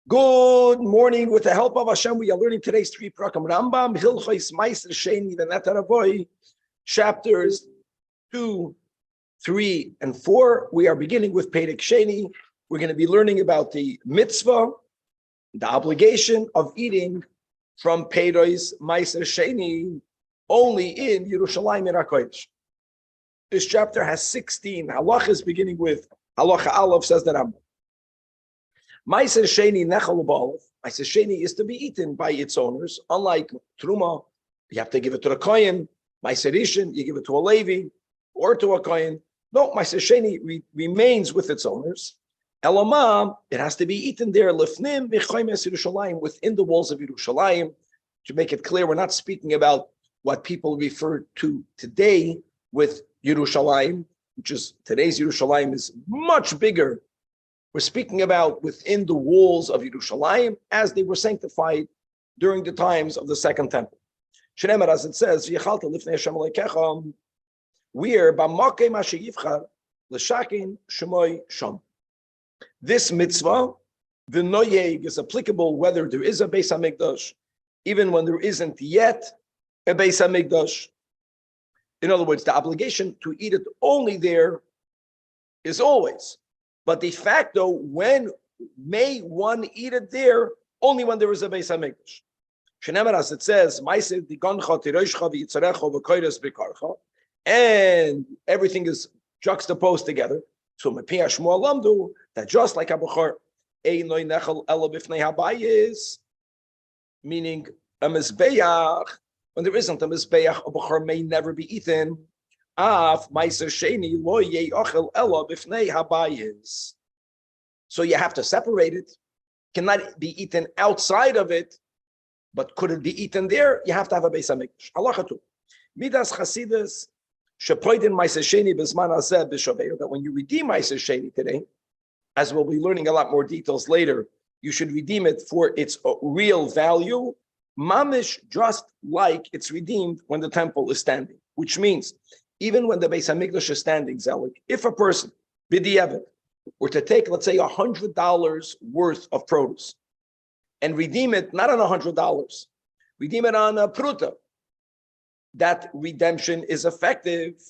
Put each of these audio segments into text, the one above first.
Good morning. With the help of Hashem, we are learning today's three prakim. Rambam, Hilchos Meiser Sheni, the Netaravoy, chapters 2, 3, and 4. We are beginning with Perek Sheni. We're going to be learning about the mitzvah, the obligation of eating from Perek Meiser Sheni only in Yerushalayim and HaKodesh. This chapter has 16 halachas, beginning with halacha Aleph, says the Rambam. Meiser Sheni nechal b'alev. Meiser Sheni is to be eaten by its owners. Unlike Truma, you have to give it to the Kohen. Meiser Rishon, you give it to a Levi or to a Kohen. No, Meiser Sheni remains with its owners. Elamam, it has to be eaten there. Lefnim b'chaymes Yerushalayim, within the walls of Yerushalayim. To make it clear, we're not speaking about what people refer to today with Yerushalayim, which is today's Yerushalayim is much bigger. We're speaking about within the walls of Yerushalayim as they were sanctified during the times of the Second Temple. Shneimar, as it says, "V'yechalta lifnei Hashem Elokecha," where b'makei mashe yivchar l'shakin shemoy sham. This mitzvah, the noyeg, is applicable whether there is a Beis Hamikdash, even when there isn't yet a Beis Hamikdash. In other words, the obligation to eat it only there is always. But de facto, when may one eat it there? Only when there is a Beis Hamikdash. Shneimar, as it says, and everything is juxtaposed together. So that just like is, meaning a mizbeach, when there isn't a mizbeach, a bechor may never be eaten. So you have to separate it. Cannot be eaten outside of it, but could it be eaten there? You have to have a Beis Hamikdash. Halacha 2. Midas Chasidus shepoidin Meiser Sheni b'zman hazeh b'shaveh, that when you redeem Meiser Sheni today, as we'll be learning a lot more details later, you should redeem it for its real value, mamish, just like it's redeemed when the temple is standing, which means even when the Beis Hamikdash is standing, Zelik, if a person, b'diavad, were to take, let's say, $100 worth of produce and redeem it, not on $100, redeem it on a pruta, that redemption is effective.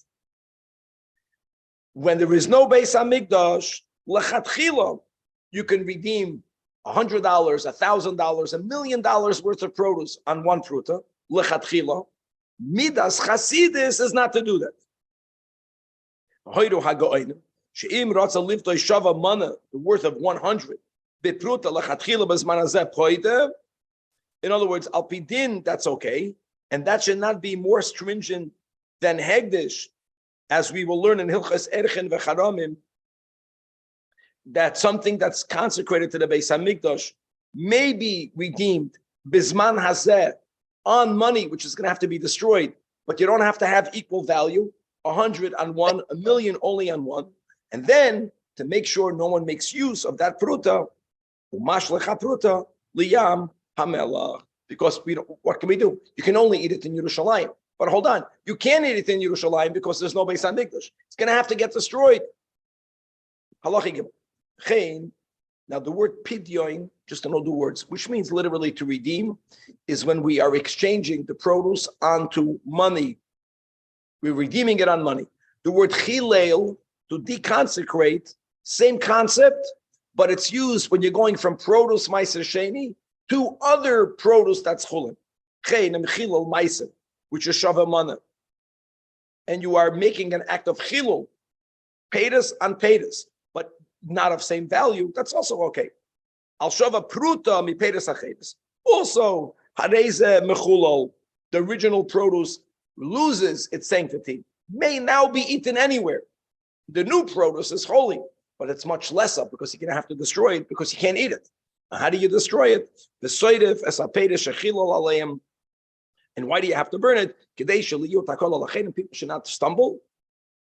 When there is no Beis Hamikdash, lechatchila, you can redeem $100, $1,000, $1 million worth of produce on one pruta, lechatchila. Midas Chasidis is not to do that. The worth of 100. In other words, al pidin, that's okay, and that should not be more stringent than hegdish, as we will learn in Hilchas Erchen v'Charamim, that something that's consecrated to the Beis Hamikdash may be redeemed bizman hazeh, on money, which is going to have to be destroyed, but you don't have to have equal value, 100 on one, 1,000,000 only on one. And then to make sure no one makes use of that pruta, liyam hamelach, because what can we do? You can only eat it in Yerushalayim. But hold on, you can't eat it in Yerushalayim because there's no Beis Hamikdash. It's going to have to get destroyed. Halachim. Now, the word pidyon, just to know the words, which means literally to redeem, is when we are exchanging the produce onto money. We're redeeming it on money. The word chilel, to deconsecrate, same concept, but it's used when you're going from produce meiser sheni to other produce that's chulin. Chen and chilel meiser, which is shava mana. And you are making an act of chilul, paytas on paytas, but not of same value, that's also okay. Al shava pruta mi peiras achedes. Also, hareze mechulol, the original produce loses its sanctity, may now be eaten anywhere. The new produce is holy, but it's much less up because you're going to have to destroy it because you can't eat it. Now, how do you destroy it? The soidev es apeiras shechilol aleim. And why do you have to burn it? Kedei sheliyot hakol alachem, people should not stumble.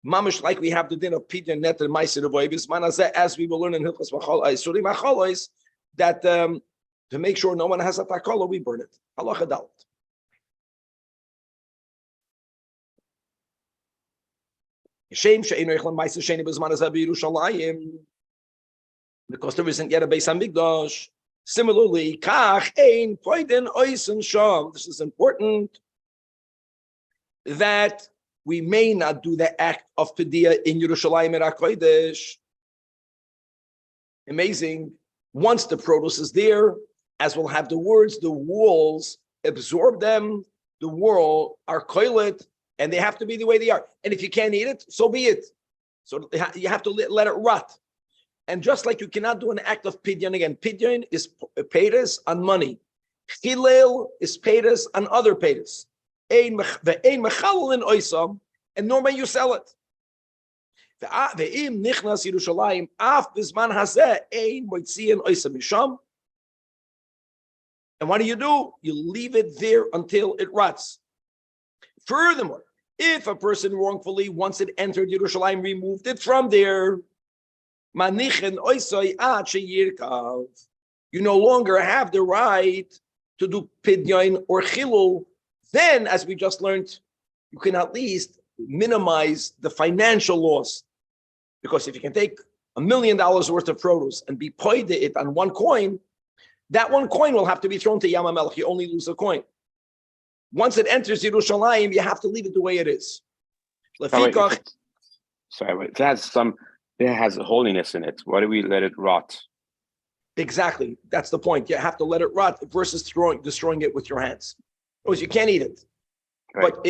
Mamish, like we have the din of Peter Net and Meiser Avovis, as we will learn in Hilchos Surim Achalois, that to make sure no one has a takola, we burn it. Halacha Dalet. Because there isn't yet a Beis Hamikdash. Similarly, kach ein poiden oisen sham. This is important that we may not do the act of Pediyah in Yerushalayim and HaKodesh. Amazing. Once the produce is there, as we'll have the words, the walls absorb them, the wall are koilet, and they have to be the way they are. And if you can't eat it, so be it. So you have to let it rot. And just like you cannot do an act of pidyon again, pidyon is paydas on money. Chilel is paydas on other paydas. And normally you sell it. And what do? You leave it there until it rots. Furthermore, if a person wrongfully, once it entered Yerushalayim, removed it from there, you no longer have the right to do pidyon or chilul. Then, as we just learned, you can at least minimize the financial loss. Because if you can take $1 million worth of produce and be paid it on one coin, that one coin will have to be thrown to Yam HaMelech. You only lose a coin. Once it enters Yerushalayim, you have to leave it the way it is. Sorry, it has holiness in it. Why do we let it rot? Exactly. That's the point. You have to let it rot versus destroying it with your hands. Because you can't eat it. Right. But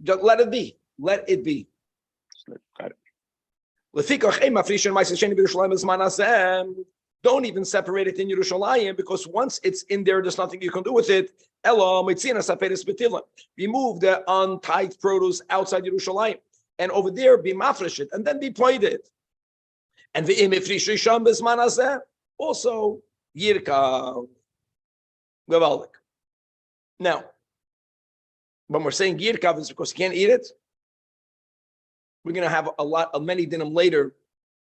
just let it be. Let it be. Got it. Don't even separate it in Yerushalayim, because once it's in there, there's nothing you can do with it. Remove the untied produce outside Yerushalayim, and over there be mafresh it, and then be played it. And also yirka gavaldik. Now, when we're saying yirkav, is because you can't eat it. We're going to have many dinim later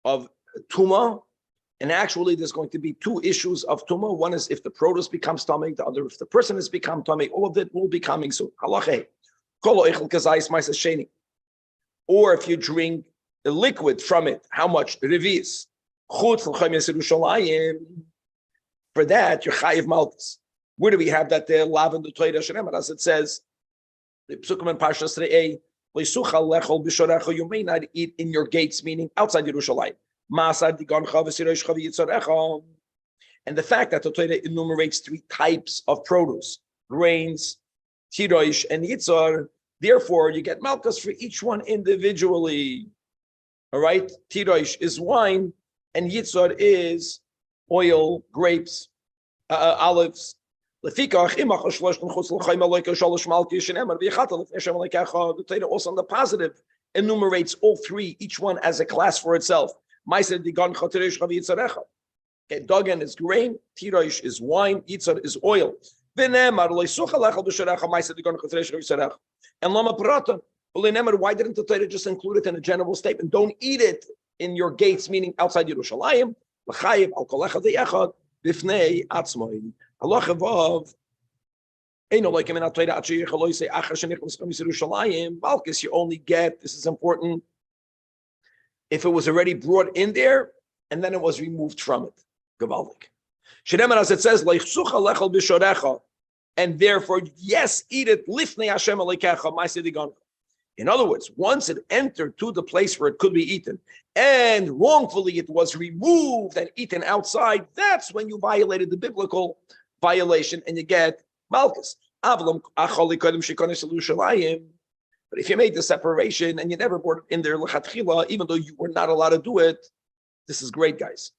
of tuma, and actually there's going to be two issues of tuma. One is if the produce becomes tamei, the other if the person has become tamei. All of it will be coming soon. Halachei, kol oichel kazayis ma'aser sheni. Or if you drink the liquid from it, how much? Revis. Chutz l'chayim Yerushalayim. For that, you're chayiv malchus. Where do we have that there? Lav in the Torah Shem, as it says, the Psukim and Parshas Re'eh. You may not eat in your gates, meaning outside Yerushalayim. And the fact that the Torah enumerates 3 types of produce, grains, tirosh, and yitzar, therefore you get malchus for each one individually. All right? Tirosh is wine, and yitzar is oil, grapes, olives. The Torah also on the positive enumerates all 3, each one as a class for itself. Dagan is grain, tirosh is wine, yitzar is oil. And lama parata. Why didn't the Torah just include it in a general statement? Don't eat it in your gates, meaning outside Yerushalayim. Halacha vav, Malchus, you only get, this is important, if it was already brought in there and then it was removed from it. Gavaldik. Shneimar, as it says, and therefore, yes, eat it. Lifnei Hashem Elokecha, ma'aseh digan. In other words, once it entered to the place where it could be eaten, and wrongfully it was removed and eaten outside, that's when you violated the biblical violation and you get malchus. But if you made the separation and you never brought it in there, even though you were not allowed to do it, this is great, guys.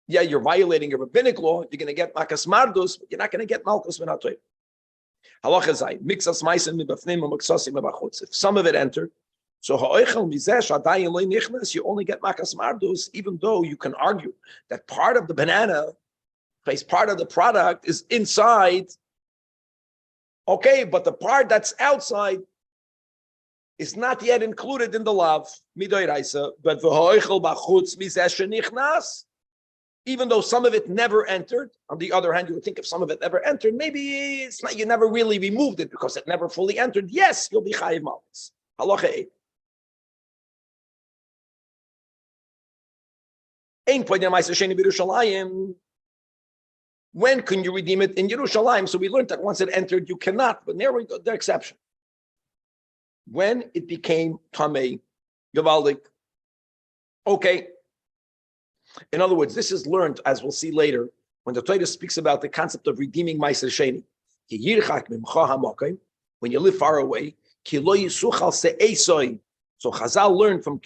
Yeah, you're violating a rabbinic law. You're going to get makas mardus, but you're not going to get malchus v'natoy. Halacha mixas ma'asim mibafnim u'maksasim mibachutz. If some of it entered, so ha'oichel mizeh shadayin lo nichnas, you only get makas mardus, even though you can argue that part of the banana, part of the product is inside. Okay, but the part that's outside is not yet included in the lav midoiraisa. But v'ha'oichel bachutz mizeh shenichnas. Even though some of it never entered, on the other hand, you would think if some of it never entered, maybe it's not, you never really removed it because it never fully entered. Yes, you'll be chayiv malchus. Halacha 8. Ein pointing Meiser Sheni b'Yerushalayim. When can you redeem it in Yerushalayim? So we learned that once it entered, you cannot. But there we go, the exception. When it became Tamei, Gavaldik. Okay. In other words, this is learned, as we'll see later, when the Torah speaks about the concept of redeeming Meiser Sheni. When you live far away, so Chazal learned from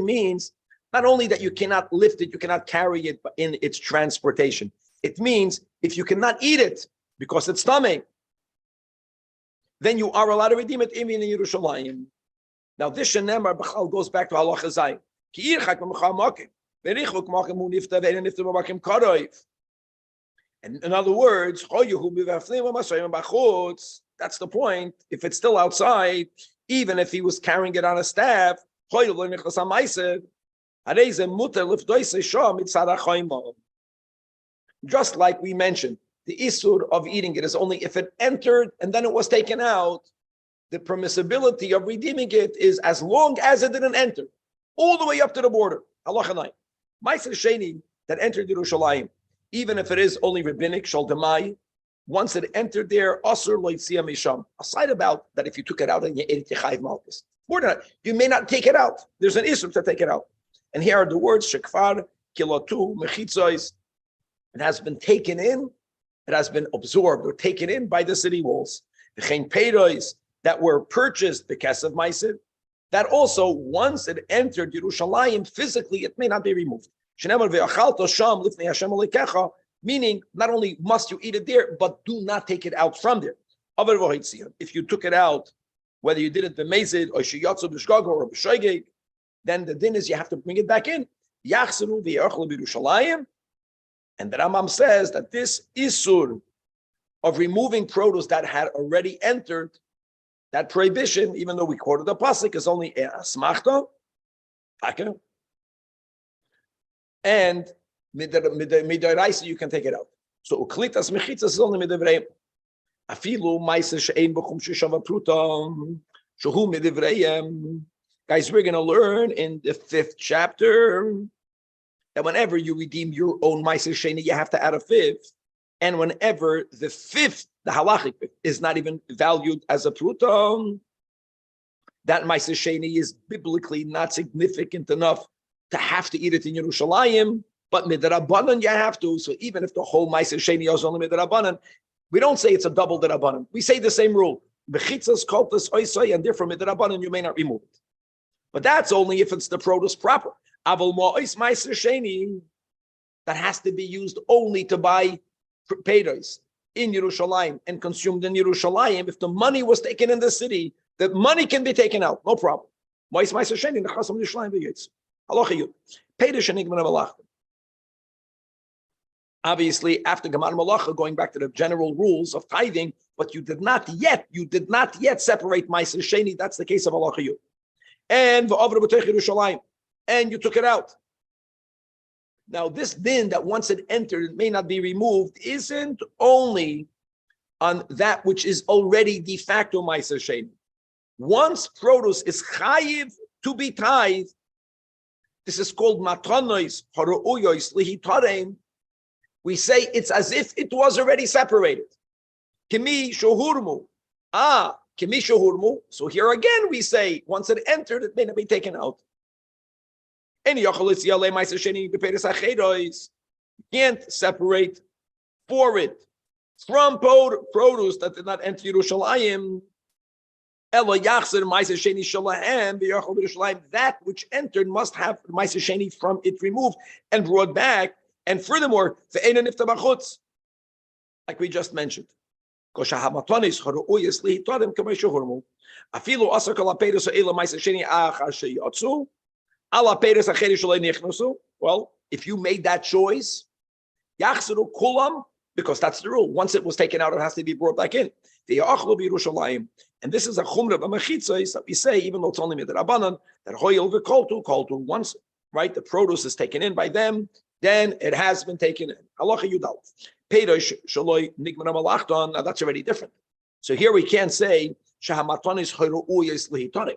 means not only that you cannot lift it, you cannot carry it in its transportation. It means if you cannot eat it because it's tamei, then you are allowed to redeem it even in Yerushalayim. Now this shenemar b'chal goes back to halacha zayin. And in other words, that's the point. If it's still outside, even if he was carrying it on a staff, just like we mentioned, the isur of eating it is only if it entered and then it was taken out. The permissibility of redeeming it is as long as it didn't enter, all the way up to the border. Halacha 9. Meiser Sheni that entered Yerushalayim, even if it is only rabbinic, shal demai, once it entered there, asur loitzia misham. Aside about that, if you took it out and you ate it, yechayiv malchus. More than that, you may not take it out. There's an isur to take it out. And here are the words: shekfar, kilatu, mechitzois. It has been taken in, it has been absorbed or taken in by the city walls. V'chein peiros that were purchased because of meiser, that also once it entered Yerushalayim physically, it may not be removed. Meaning, not only must you eat it there, but do not take it out from there. If you took it out, whether you did it b'mezid or sheyatzu b'shgago or b'shoigeg, then the din is you have to bring it back in. And the Rambam says that this isur of removing produce that had already entered, that prohibition, even though we quoted the pasuk, is only a smachta, and midoraisa you can take it out. So uklitas mechitzas is only midivreim. Afilu meiser she'ein b'chum sheshava prutam shehu midivreim. Guys, we're going to learn in the 5th chapter that whenever you redeem your own meiser sheni, you have to add a 5th, and whenever the 5th, the halachic 5th, is not even valued as a prutam, that meiser sheni is biblically not significant enough to have to eat it in Yerushalayim, but midrabanan you have to. So even if the whole meiser sheni is only midrabanan, we don't say it's a double derabanan. We say the same rule: bechitzas, koltas, oisai, and therefore midrabanan you may not remove it. But that's only if it's the produce proper. Aval ma'is meiser sheni that has to be used only to buy peiros in Yerushalayim and consumed in Yerushalayim. If the money was taken in the city, the money can be taken out, no problem. Ma'is meiser sheni nechasam Yerushalayim v'yitz. Halacha yud. Peiros shenigman malach. Obviously, after Gaman Malacha, going back to the general rules of tithing, but you did not yet separate Meiser Sheni. That's the case of Halacha Yud. And and you took it out. Now, this din that once it entered, it may not be removed, isn't only on that which is already de facto Meiser Sheni. Once produce is chayiv to be tithed, this is called matanois haru'uyois lihitarem. We say it's as if it was already separated. Kimi shohurmu. Kimi shohurmu. So here again we say, once it entered, it may not be taken out. You can't separate for it from produce that did not enter Yerushalayim. That which entered must have Meiser Sheni from it removed and brought back. And furthermore, like we just mentioned, well, if you made that choice, because that's the rule. Once it was taken out, it has to be brought back in. And this is a chumrah of a mechitzos that we say, even though it's only midrabanan, that hoyel v'koltu, once, right, the produce is taken in by them, then it has been taken in. Halacha Yudal. Peiros shaloi nigman malachton. Now that's already different. So here we can't say shahamatonis horu'uyes lihitarim.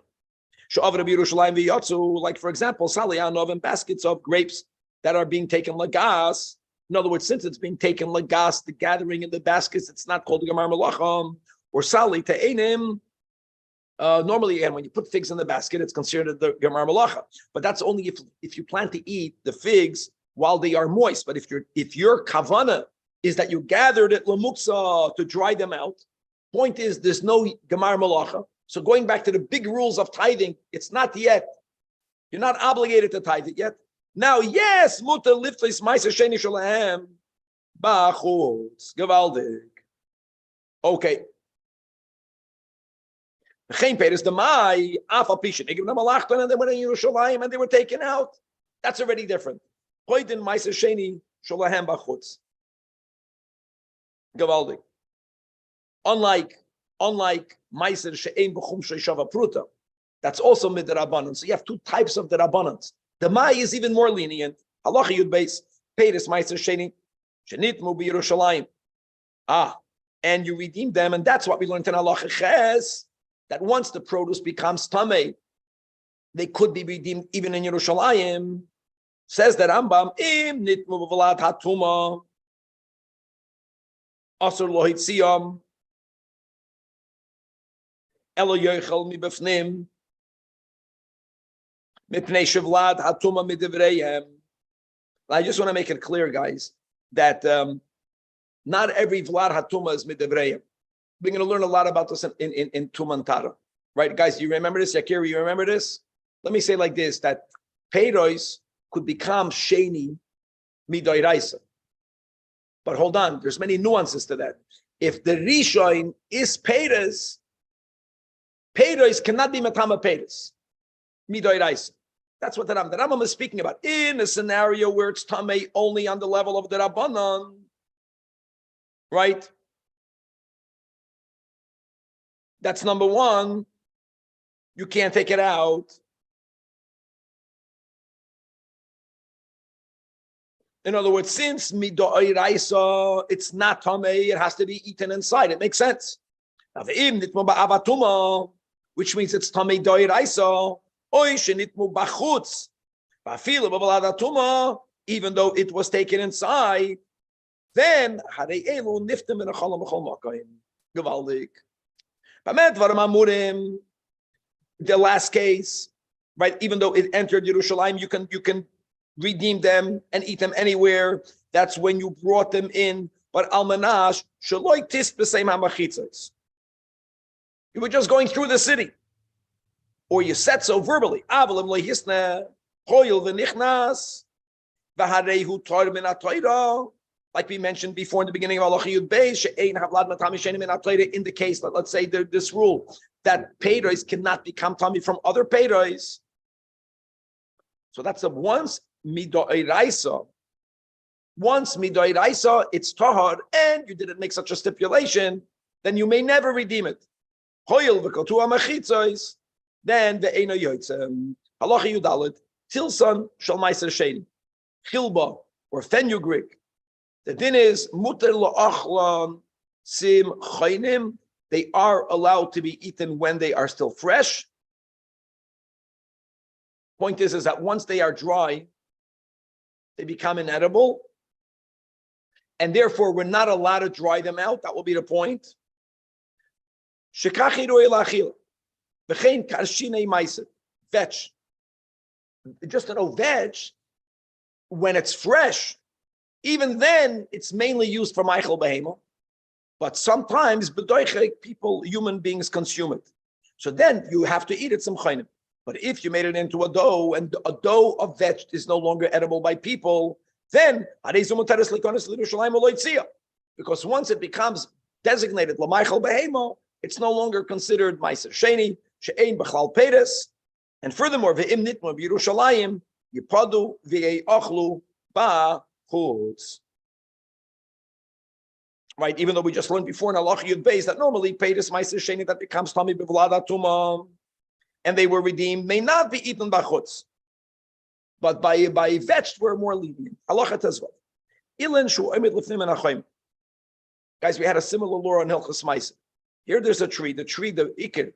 Sha'avra b'Yerushalayim v'yatzu, like for example, salianov and baskets of grapes that are being taken lagas. In other words, since it's being taken lagas, the gathering in the baskets, it's not called Gemar Malacham or Sali Te'enim. Normally, again, when you put figs in the basket, it's considered the Gemar Malacha. But that's only if you plan to eat the figs while they are moist. But if your kavana is that you gathered it lamuksa to dry them out, point is there's no Gemar Malacha. So going back to the big rules of tithing, it's not yet. You're not obligated to tithe it yet. Now, yes, mutter liftis ma'aser sheni shalahem bachutz gewaldig. Okay. Geen peres de mai afal pishin. Ik heb them alachton and they went in Yerushalayim and they were taken out. That's already different. Hoydin ma'aser sheni shalahem bachutz gewaldig. Unlike ma'aser she'ein b'chum she'shava pruta. That's also midrabanan. So you have two types of drabanans. The Mai is even more lenient. Halacha Yud Beis, Peiris Meiser Sheni, Shenitmu B'Yerushalayim. And you redeem them, and that's what we learned in Halacha Ches, that once the produce becomes Tameh, they could be redeemed even in Yerushalayim. Says that Rambam, Im Nitmu B'Valad Hatuma, Asur Lohit Siyam, Elo Yochel Mi B'Fnim, I just want to make it clear, guys, that not every Vlad Hatuma is midevreyim. We're going to learn a lot about this in Tumantara. Right, guys, you remember this? Yakir, you remember this? Let me say like this, that Peiros could become Sheni Midoiraisa. But hold on, there's many nuances to that. If the Rishon is Peiros cannot be Matama Peiros. Midoiraisa. That's what the Rambam is speaking about. In a scenario where it's Tameh only on the level of the Rabbanan, right? That's number one. You can't take it out. In other words, since Midoiraisa, it's not Tameh, it has to be eaten inside. It makes sense. Which means it's Tameh Doiraisa. Even though it was taken inside, then the last case, right? Even though it entered Yerushalayim, you can redeem them and eat them anywhere. That's when you brought them in. But almanash shaloi tis b'seim hamachitzos. You were just going through the city. Or you said so verbally. Like we mentioned before in the beginning of Halacha Yud Beis, in the case, let's say this rule, that peiros cannot become tummy from other peiros. So that's the once midoiraisa. Once midoiraisa, it's tahar, and you didn't make such a stipulation, then you may never redeem it. Then the Eino Yotzem, Halacha Yudalit, Tilson Shal Meiser Sheni, Chilba or fenugreek. The din is Muter La'achlan Sim Chaynim. They are allowed to be eaten when they are still fresh. Point is that once they are dry, they become inedible, and therefore we're not allowed to dry them out. That will be the point. Shekachi Ro'el Achila. V'chein karshinei meiser, veg. Just to know, veg, when it's fresh, even then it's mainly used for meichel behema. But sometimes people, human beings, consume it. So then you have to eat it some chaynim. But if you made it into a dough, and a dough of veg is no longer edible by people, then because once it becomes designated l'meichel behema, it's no longer considered meiser sheni. She'ein b'chlal peiros, and furthermore, ve'im nitma b'Yerushalayim yipadu ve'achlu ba'chutz. Right, even though we just learned before in Halacha Yud Beis that normally peiros meiser sheni that becomes tamid b'vlad atuma, and they were redeemed, may not be eaten b'chutz, but by veg we're more lenient. Halacha tezvav. Ilen shu'omed lefnim enachayim. Guys, we had a similar law on Hilchos Meiser. Here there's a tree. The tree, the ikir,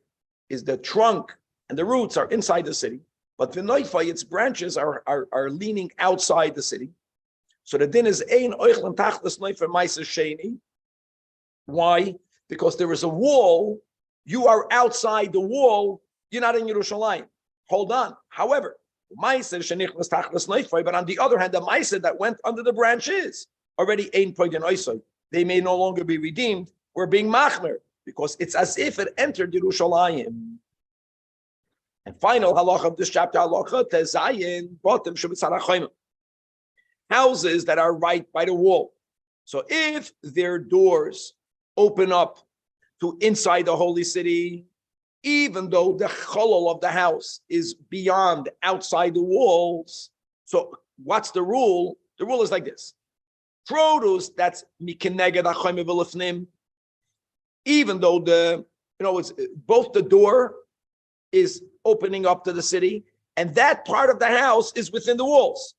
is the trunk and the roots are inside the city. But the noifa, its branches are leaning outside the city. So the din is ein oichlan tachlis noifa ma'aser sheni. Why? Because there is a wall. You are outside the wall. You're not in Yerushalayim. Hold on. However, ma'aser shenichlas tachlis noifa. But on the other hand, the ma'aser that went under the branches already ein poidin oisoi. They may no longer be redeemed. We're being machmer because it's as if it entered Yerushalayim. And final halacha of this chapter, halacha tezayin bottom shebitz. Houses that are right by the wall. So if their doors open up to inside the holy city, even though the cholol of the house is beyond outside the walls, so what's the rule? The rule is like this: produce that's mikeneged achayim v'lefnim, even though it's both the door is opening up to the city, and that part of the house is within the walls.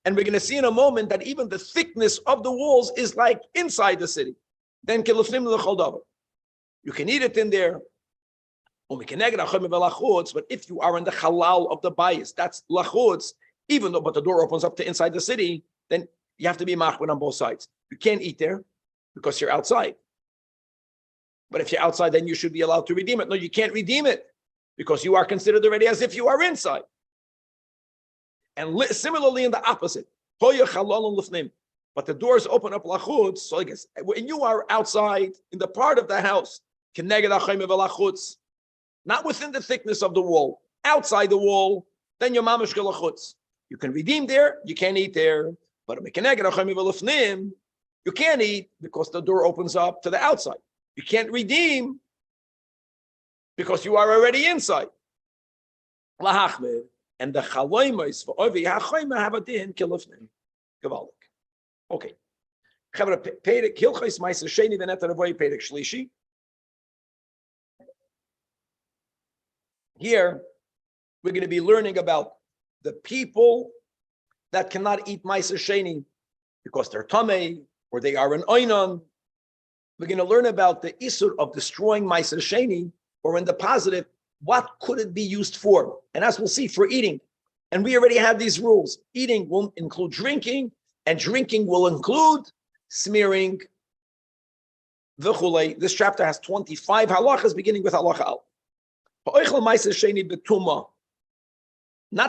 And we're going to see in a moment that even the thickness of the walls is like inside the city. Then you can eat it in there. But if you are in the halal of the bayis, that's lachutz, even though, but the door opens up to inside the city, then you have to be machbid on both sides. You can't eat there because you're outside. But if you're outside, then you should be allowed to redeem it. No, you can't redeem it because you are considered already as if you are inside. And similarly in the opposite. But the doors open up lachutz. So I guess when you are outside in the part of the house, not within the thickness of the wall, outside the wall, then you're mamish lachutz. You can redeem there, you can't eat there. But you can't eat because the door opens up to the outside. You can't redeem because you are already inside. And the chaloimos for ovi hachoyma have a din kilufnim. Gavalik. Okay. Perek hilchos ma'aser sheni v'netar avoy perek shlishi. Here, we're going to be learning about the people that cannot eat ma'aser sheni because they're tamei or they are an oinon. We're going to learn about the isur of destroying ma'aser sheni, or in the positive, what could it be used for? And as we'll see, for eating. And we already have these rules. Eating will include drinking, and drinking will include smearing. This chapter has 25 halachas, beginning with halacha al. Not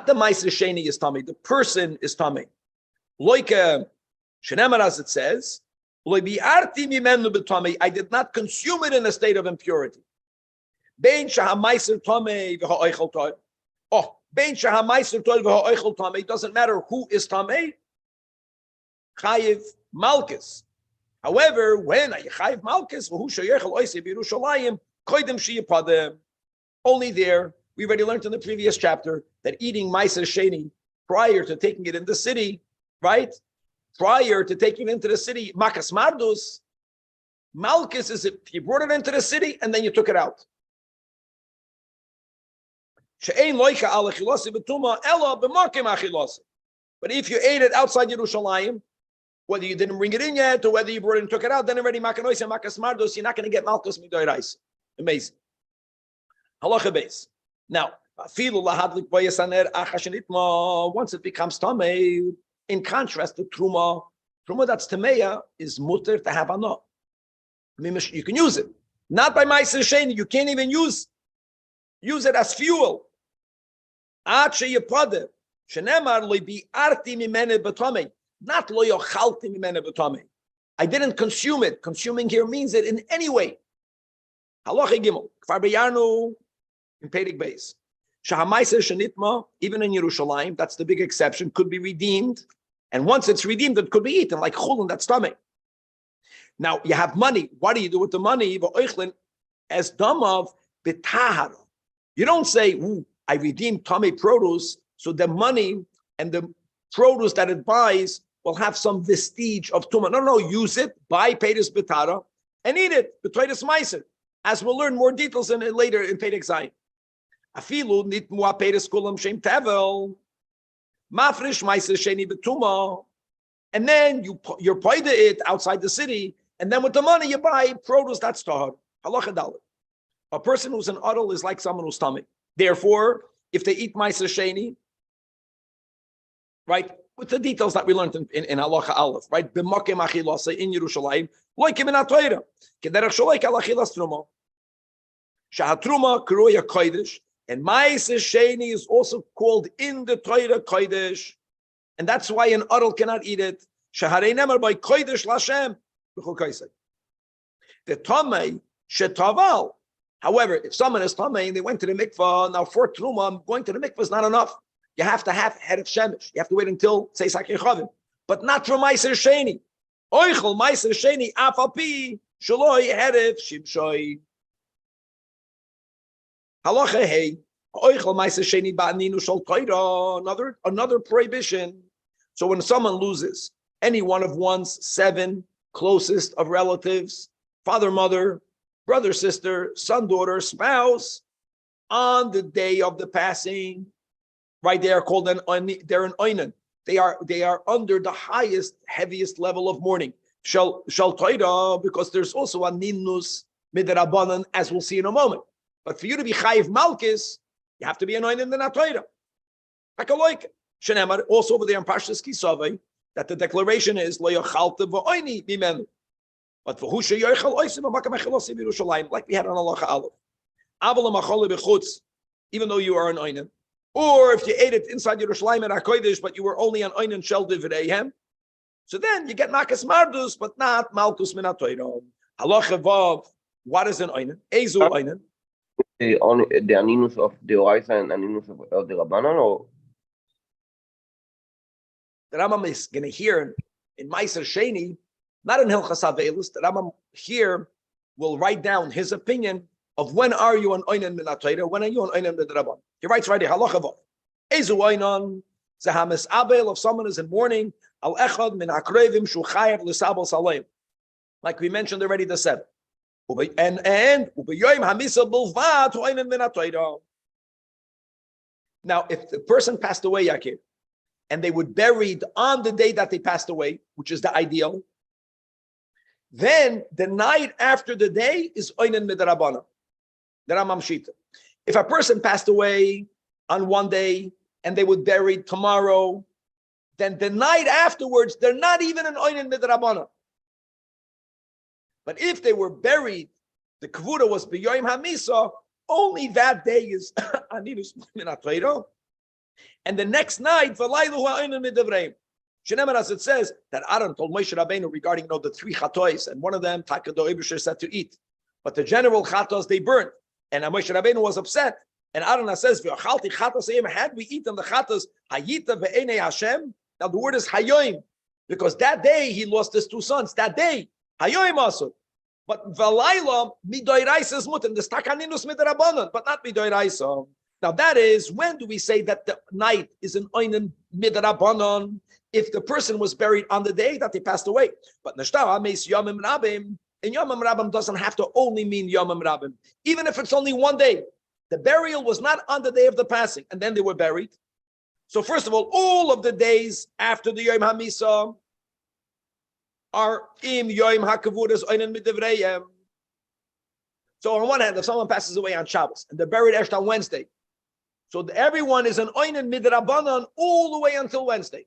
the ma'aser sheni is tummy, the person is tummy. Like shenemar, as it says, I did not consume it in a state of impurity. It doesn't matter who is tamei. Chayiv malchus. However, when I chayiv malchus, only there, we already learned in the previous chapter that eating ma'aser sheni prior to taking it in the city, right? Prior to taking it into the city, makas mardus, malchus is if you brought it into the city and then you took it out. But if you ate it outside Yerushalayim, whether you didn't bring it in yet or whether you brought it and took it out, then already makanois and makas mardos, you're not going to get malchus midorais. Amazing. Halacha base. Now, once it becomes tamei, in contrast to truma that's tameya is mutter to have anah. You can use it, not by ma'aser sheni. You can't even use it as fuel. Not lo yochalti mimene b'tamei. I didn't consume it. Consuming here means it in any way. Halacha gimel kfar b'yarnu in Perek Beis. Shahamaiser shenitma, even in Yerushalayim, that's the big exception, could be redeemed. And once it's redeemed, it could be eaten, like chulin, that's tamei. Now, you have money. What do you do with the money? As damav b'tahara. You don't say, I redeemed tamei produce, so the money and the produce that it buys will have some vestige of tumah. No, use it, buy peiris b'tara, and eat it, b'toides ma'aser. As we'll learn more details in it later in Perek Zayin. Afilu nitmu peiris kulam shem tevel, mafresh ma'aser sheni b'tumah, and then you're paid it outside the city, and then with the money you buy produce that's tahar. Halacha dalet. A person who's an adult is like someone who's tamei. Therefore, if they eat Meiser Sheni, right? With the details that we learned in Halacha Aleph, right? B'makem achilasa in Yerushalayim, loikim in HaTorah, kederech sholoik al achilas truma. Shahatruma kruya kodesh, and Meiser Sheni is also called in the Torah kodesh, and that's why an adult cannot eat it. Shaharei nemer by kodesh lashem b'chol kaisei. The tamei shetaval. However, if someone is tamei and they went to the mikvah, now for truma, going to the mikvah is not enough. You have to have head of shemesh. You have to wait until Tzeis HaKechavim, but not from Meiser Sheni. Oichel Meiser Sheni afapi shaloi herev shimshoi. Halacha hey oichel Meiser Sheni ba'aninu shal Torah. Another prohibition. So when someone loses any one of one's 7 closest of relatives, father, mother, brother, sister, son, daughter, spouse, on the day of the passing, right? They are called they're an oinen. They are under the highest, heaviest level of mourning. Shal Torah, because there's also a ninus midrabanan, as we'll see in a moment. But for you to be chayiv malkis, you have to be an oinen in the Torah. Hakaloik shenemar also over there in Parshas Kisavei that the declaration is lo yachalta v'oini bimenu. But for who sheyochal oisim b'makam echilosim Yerushalayim, like we had on Halacha Aleph. Aval machol b'chutz, even though you are an oinen. Or if you ate it inside Yerushalayim and HaKodesh, but you were only an oinen shel divreihem, so then you get makas mardus, but not malkus min ha'Torah. Halacha vav, what is an oinen? Ezu oinen. The aninus of the Oraisa and aninus of the Rabbanan, or The Rambam is going to hear in Meiser Sheni, not in Hilchas Aveilus. The Rambam here will write down his opinion of when are you an oinen min ha'Torah, when are you an oinen min Rabban. He writes right here, halacha vav. Ezu oinon zehamis abel, if someone is in mourning, al echad min hakrevim shu chayav l'sabel saleim. Like we mentioned already, the 7. And ubeyoyim hamisa bulvat oinen min ha'Torah. Now, if the person passed away, Yakir, and they were buried on the day that they passed away, which is the ideal, then the night after the day is oinen midrabana. The Rambam Shita. If a person passed away on one day and they were buried tomorrow, then the night afterwards they're not even an oinen midrabana. But if they were buried, the kavura was b'yoyim hamisa, only that day is anidus min ha'Torah. And the next night, v'laylu ha'oinen midavrei. Shenemar, as it says that Aaron told Moshe Rabbeinu regarding the 3 chatois, and one of them Takado Ibusher said to eat, but the general chatos they burned, and Moshe Rabbeinu was upset. And Aaron says, "V'achalti chatos eim." Had we eaten the chatos hayita ve'enei Hashem? Now the word is hayoim, because that day he lost his 2 sons. That day hayoim also. But v'layla midoiraisa is mutin. The stakaninus midrabanan, but not midoiraisa. Now that is, when do we say that the night is an oinen midrabanan? If the person was buried on the day that they passed away. But nashtaha meis yomim rabim, and yomim rabim doesn't have to only mean yomim rabim. Even if it's only one day. The burial was not on the day of the passing, and then they were buried. So first of all of the days after the Yom HaMisa are im Yom HaKavudas oinen midivreyem. So on one hand, if someone passes away on Shabbos, and they're buried Esht on Wednesday, so everyone is an oinen midrabanan all the way until Wednesday.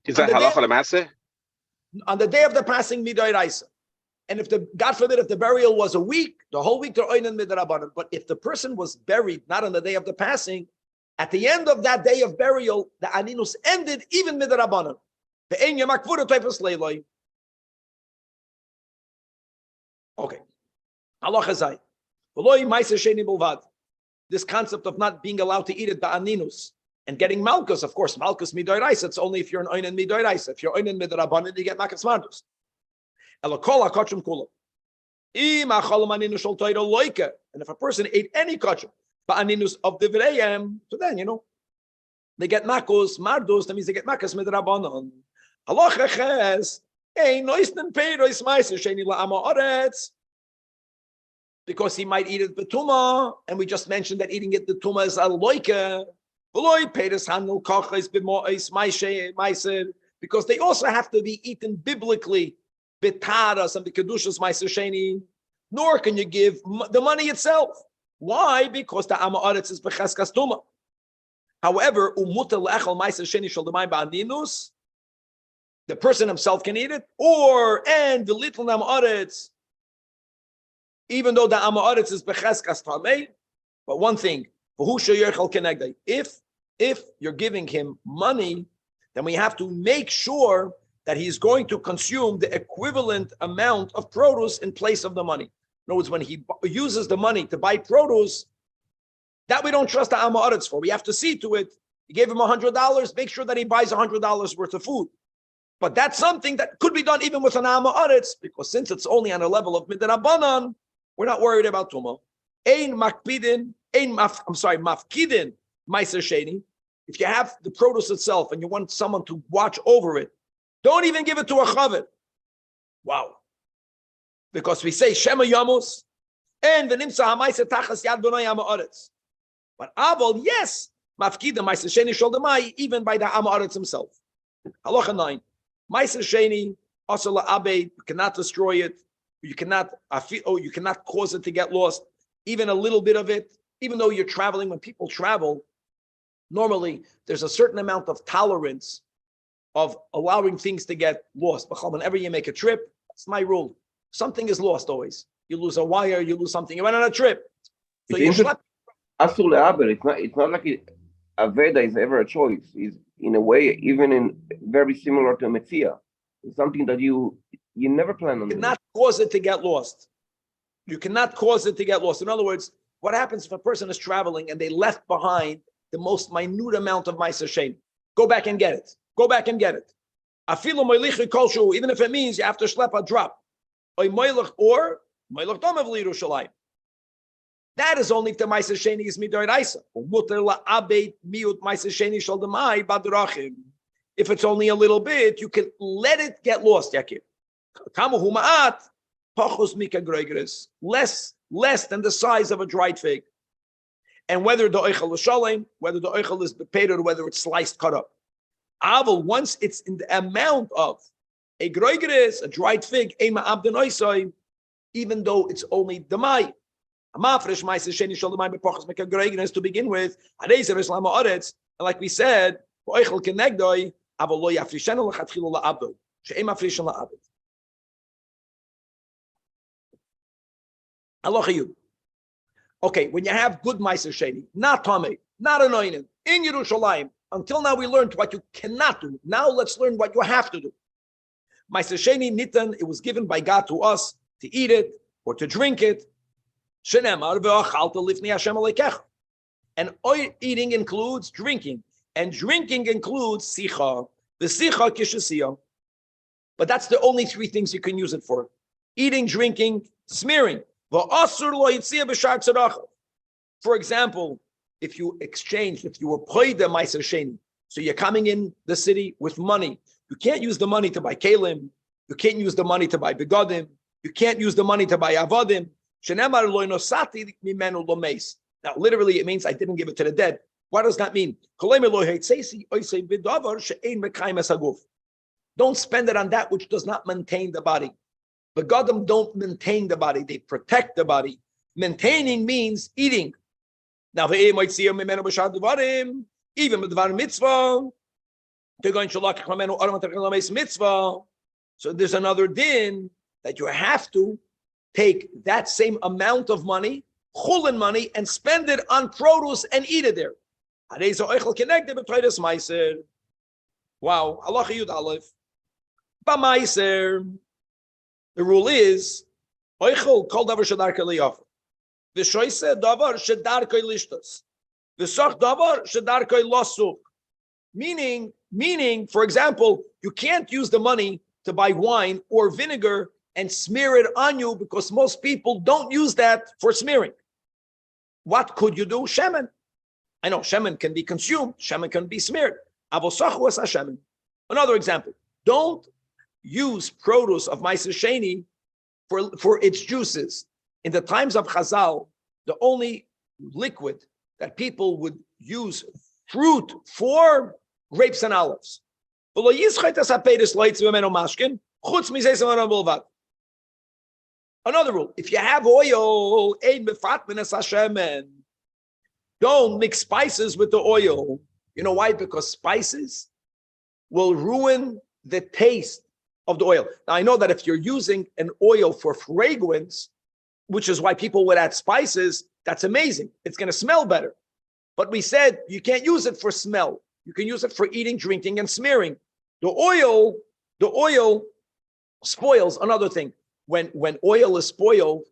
Is that halacha l'maaseh? On the day of the passing, midoiraisa. And if God forbid, if the burial was a week, the whole week they're oinen midrabanan. But if the person was buried not on the day of the passing, at the end of that day of burial, the aninus ended even midrabanan. Okay. Halacha zay. This concept of not being allowed to eat it ba'aninus and getting malchus, of course, malchus midoiraisa. It's only if you're an oinen midoiraisa. If you're oinen midrabanan, you get malchus mardus. And if a person ate any kachim ba'aninus of the vireyem, so then they get makus mardus. That means they get makus midrabanan. Halacha ches ein noisten peiros meiser sheni la'ama oretz. Because he might eat it betuma, and we just mentioned that eating it betuma is a loike. Because they also have to be eaten biblically, bitaras and the kedushas meiser sheni. Nor can you give the money itself. Why? Because the Am Haaretz is becheskas tuma. However, the person himself can eat it, and the little Am Haaretz, even though the Am Haaretz is becheskas tamei, but one thing, if you're giving him money, then we have to make sure that he's going to consume the equivalent amount of produce in place of the money. In other words, when he uses the money to buy produce, that we don't trust the Am Haaretz for. We have to see to it. You gave him $100, make sure that he buys $100 worth of food. But that's something that could be done even with an Am Haaretz, because since it's only on a level of Midrabanan, we're not worried about Tumah. Mafkidin Meiser Sheni. If you have the produce itself and you want someone to watch over it, don't even give it to a chavit. Wow. Because we say Shema Yamus and the Nimsa HaMeiser Tachas Yad B'nai Am Haaretz. But Aval, yes, Mafkida Meiser Sheni Sholdamai, even by the Am Haaretz himself. Halacha 9. Meiser Sheni, Asala Abed, you cannot destroy it. You cannot cause it to get lost. Even a little bit of it, even though you're traveling, when people travel, normally there's a certain amount of tolerance of allowing things to get lost. But whenever you make a trip, it's my rule. Something is lost always. You lose a wire, you lose something. You went on a trip. So you schlep. It's not like Aveda is ever a choice. It's in a way, even in very similar to Metzia. It's something that you never plan on. You cannot cause it to get lost. You cannot cause it to get lost. In other words, what happens if a person is traveling and they left behind the most minute amount of Meiser Sheni? Go back and get it. Go back and get it. Even if it means you have to schlep a drop. Or that is only if the Meiser Sheni is midoraisa. If it's only a little bit, you can let it get lost, Yakir. Less than the size of a dried fig. And whether the oichel is shalem, whether the oichel is bepated, or whether it's sliced, cut up. Aval, once it's in the amount of a groigris, a dried fig, even though it's only the mai. To begin with, and like we said, okay, when you have good Meiser Sheni, not Tomei, not anointed, in Yerushalayim, until now we learned what you cannot do. Now let's learn what you have to do. Meiser Sheni Nitan, it was given by God to us to eat it or to drink it. And eating includes drinking, and drinking includes sicha, the sicha kishasiya. But that's the only three things you can use it for: eating, drinking, smearing. For example, if you were paid the Meiser Sheni, so you're coming in the city with money, you can't use the money to buy kalim, you can't use the money to buy begadim, you can't use the money to buy avadim. Now, literally, it means I didn't give it to the dead. What does that mean? Don't spend it on that which does not maintain the body. Begadim don't maintain the body, they protect the body. Maintaining means eating. Now, even with dvar mitzvah, so there's another din that you have to take that same amount of money, chulin money, and spend it on produce and eat it there. Wow, Allah Yud Aleph. B'maiser. The rule is, oichel kol davar shedarkei liyafer, v'shoise davar shedarkei lishtos, v'soch davar shedarkei losuk. Meaning, for example, you can't use the money to buy wine or vinegar and smear it on you, because most people don't use that for smearing. What could you do? Shemen. I know shemen can be consumed, shemen can be smeared. Avosachu was shemen. Another example: don't use produce of Meiser Sheni for its juices. In the times of Chazal, the only liquid that people would use fruit for, grapes and olives. Another rule: if you have oil, don't mix spices with the oil. You know why? Because spices will ruin the taste of the oil. Now, I know that if you're using an oil for fragrance, which is why people would add spices, that's amazing. It's going to smell better. But we said you can't use it for smell. You can use it for eating, drinking, and smearing. The oil spoils. Another thing. When oil is spoiled,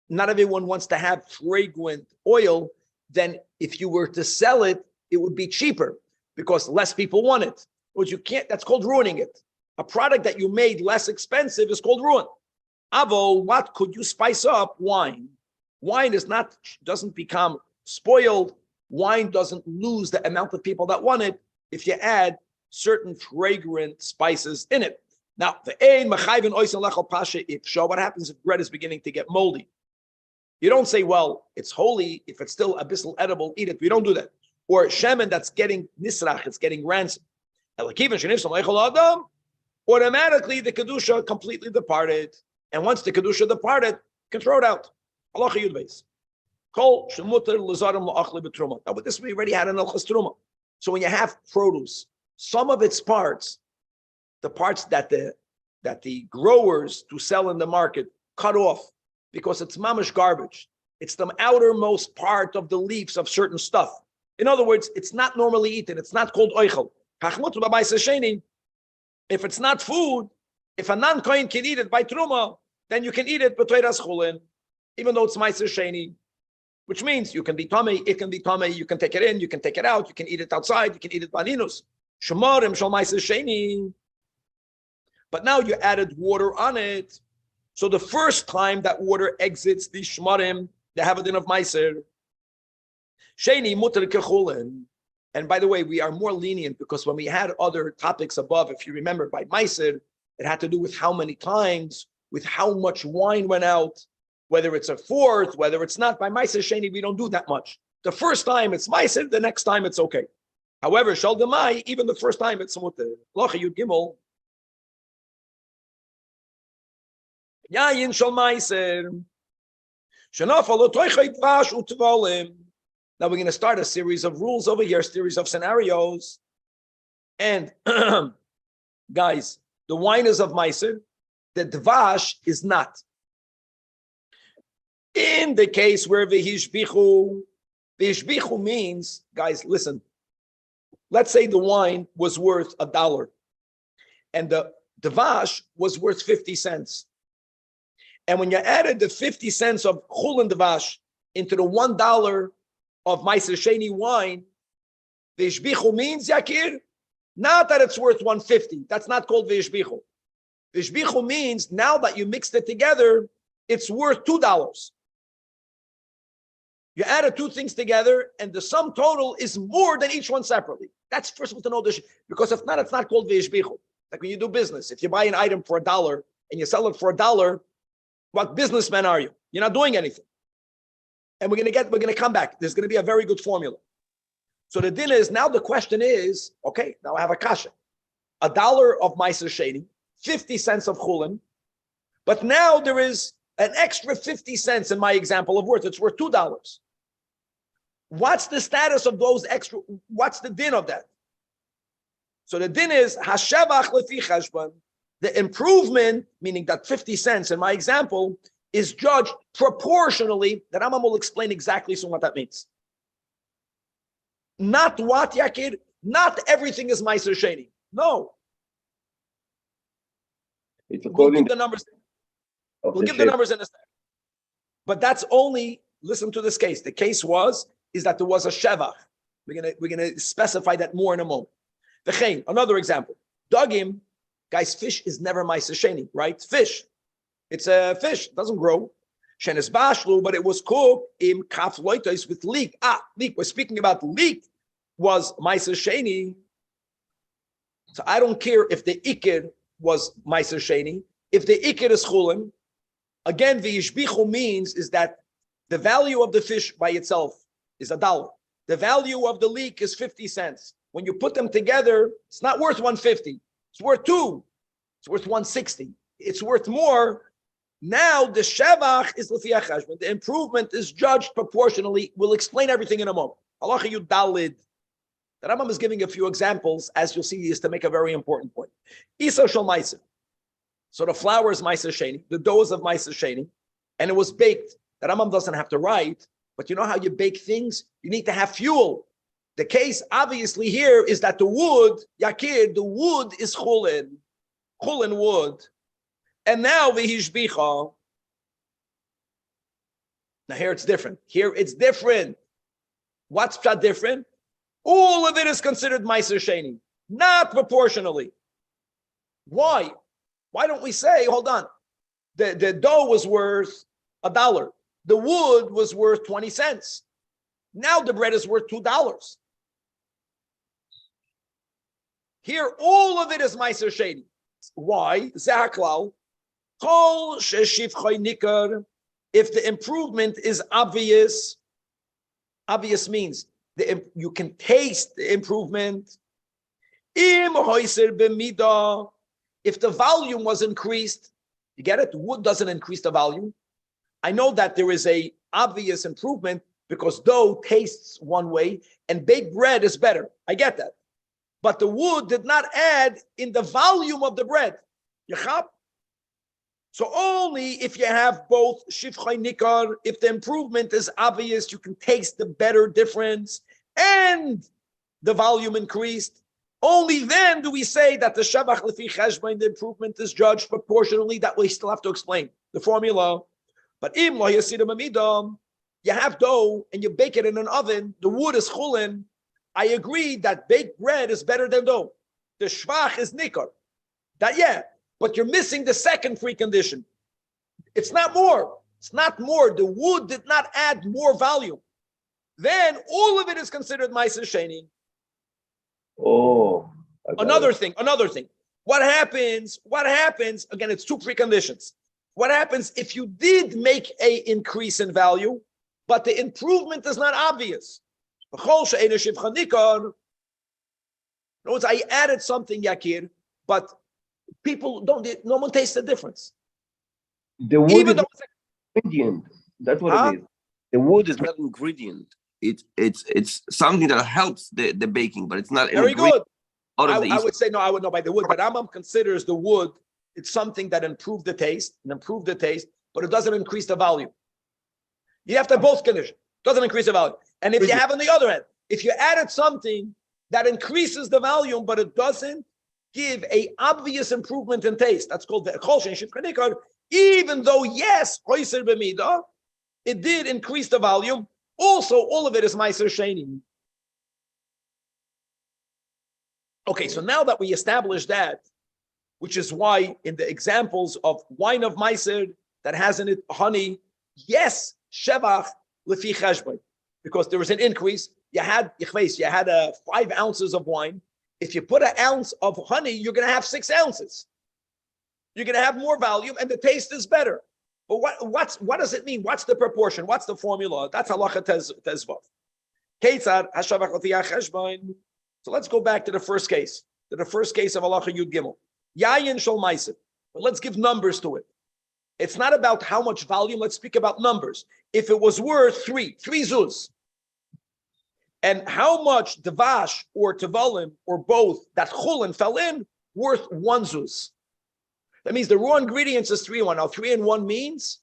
not everyone wants to have fragrant oil. Then if you were to sell it, it would be cheaper because less people want it. But you can't, that's called ruining it. A product that you made less expensive is called ruin. Avo, what could you spice up? Wine. Wine doesn't become spoiled. Wine doesn't lose the amount of people that want it if you add certain fragrant spices in it. Now, what happens if bread is beginning to get moldy? You don't say, well, it's holy. If it's still abyssal edible, eat it. We don't do that. Or shemen that's getting nisrach, it's getting rancid. Automatically, the kedusha completely departed. And once the kedusha departed, you can throw it out. Now, with this, we already had an alchas truma. So when you have produce, some of its parts, the parts that the growers to sell in the market cut off because it's mamish garbage. It's the outermost part of the leaves of certain stuff. In other words, it's not normally eaten. It's not called oichel. If it's not food, if a non-kohen can eat it by truma, then you can eat it b'toiras chulin, even though it's ma'aser sheni, which means you can be tummy, it can be tummy, you can take it in, you can take it out, you can eat it outside, you can eat it baninus. Shemarim shal ma'aser sheni. But now you added water on it. So the first time that water exits the shmarim, they have a din of ma'aser. Sheni muter kechulin. And by the way, we are more lenient because when we had other topics above, if you remember, by ma'aser, it had to do with how many times, with how much wine went out, whether it's a fourth, whether it's not. By ma'aser sheni, we don't do that much. The first time it's ma'aser, the next time it's okay. However, shal demai, even the first time it's muter. Locha yud gimel. Yayin shal ma'aser. Shenafal otoichay dvash utvolim. Now we're going to start a series of rules over here, a series of scenarios. And guys, the wine is of ma'aser, the dvash is not. In the case where v'hishbichu means, guys, listen, let's say the wine was worth $1 and the dvash was worth 50 cents. And when you added the 50 cents of chulin dvash into the $1 of ma'aser sheni wine, v'hishbichu means, Yakir, not that it's worth 150. That's not called v'hishbichu. V'hishbichu means now that you mixed it together, it's worth $2. You added two things together, and the sum total is more than each one separately. That's first of all to know this, because if not, it's not called v'hishbichu. Like when you do business, if you buy an item for $1 and you sell it for $1, what businessman are you? You're not doing anything. And we're going to come back. There's going to be a very good formula. So the din is, now the question is, okay, now I have a kasha. $1 of ma'aser sheni, 50 cents of chulin, but now there is an extra 50 cents in my example of worth. It's worth $2. What's the status of those extra? What's the din of that? So the din is, hashevach lefi cheshbon, the improvement, meaning that 50 cents in my example, is judged proportionally. The Rambam will explain exactly soon what that means. Not what, Yakir? Not everything is ma'aser sheni. No. We'll give the numbers. We'll give the numbers in a second. But that's only, listen to this case. The case is that there was a shevach. We're gonna specify that more in a moment. V'chein, another example. Dagim, guys, fish is never ma'aser sheni, right? Fish. It's a fish, it doesn't grow. Shenes bashlu, but it was cooked in kaf loitos with leek. Leek. We're speaking about leek was ma'aser sheni. So I don't care if the ikir was ma'aser sheni. If the ikir is chulin, again, the yishbichu means is that the value of the fish by itself is $1. The value of the leek is 50 cents. When you put them together, it's not worth 150. It's worth 2. It's worth 160. It's worth more Now the shevach is lefi hacheshbon. The improvement is judged proportionally. We'll explain everything in a moment. Halacha Yud Dalid. The Rambam is giving a few examples, as you'll see, is to make a very important point. Isa shel ma'aser. So the flour is ma'aser sheni, the dough is of ma'aser sheni, and it was baked. The Rambam doesn't have to write, but you know how you bake things? You need to have fuel. The case, obviously, here is that the wood, yakir, the wood is chulin wood. And now v'hishbicha. Now here it's different. Here it's different. What's different? All of it is considered ma'aser sheni, not proportionally. Why? Why don't we say, hold on, the dough was worth $1. The wood was worth 20 cents. Now the bread is worth $2. Here, all of it is ma'aser sheni. Why? Zahaklal. If the improvement is obvious means you can taste the improvement. If the volume was increased, you get it? Wood doesn't increase the volume. I know that there is a obvious improvement because dough tastes one way and baked bread is better. I get that. But the wood did not add in the volume of the bread. So only if you have both shivchai nikar, if the improvement is obvious, you can taste the better difference, and the volume increased, only then do we say that the shavach lefi cheshbon, the improvement is judged proportionally. That we still have to explain the formula. But im lo yasidim amidam, you have dough and you bake it in an oven, the wood is chulin. I agree that baked bread is better than dough. The shvach is nikar. That, yeah. But you're missing the second precondition. It's not more. It's not more. The wood did not add more volume. Then all of it is considered ma'aser sheni. Oh. Another thing. What happens? Again, it's two preconditions. What happens if you did make an increase in value, but the improvement is not obvious? In other words, I added something, Yakir, but no one tastes the difference. The wood is not ingredient. That's what it is. The wood is not ingredient. It's something that helps the baking, but it's not very good. I would say no. I would know by the wood, but Rambam considers the wood. It's something that improved the taste, but it doesn't increase the volume. You have to have both conditions. It doesn't increase the volume. And if you have on the other end, if you added something that increases the volume, but it doesn't give a obvious improvement in taste, that's called the echolshin shivchanikar. Even though yes, it did increase the volume. Also, all of it is ma'aser sheni. Okay, so now that we established that, which is why in the examples of wine of ma'aser that has in it honey, yes, shevach lefi cheshbon, because there was an increase. You had 5 ounces of wine. If you put an ounce of honey, you're going to have 6 ounces. You're going to have more volume, and the taste is better. But what does it mean? What's the proportion? What's the formula? That's halacha tezvav. Ketzad hashavach lefi cheshbon. So let's go back to the first case. To the first case of halacha yud gimel. Yayin shel ma'aser. But let's give numbers to it. It's not about how much volume. Let's speak about numbers. If it was worth three zuz, and how much devash or tevalim or both that chulin fell in, worth 1 zuz. That means the raw ingredients is 3 in 1. Now 3 in 1 means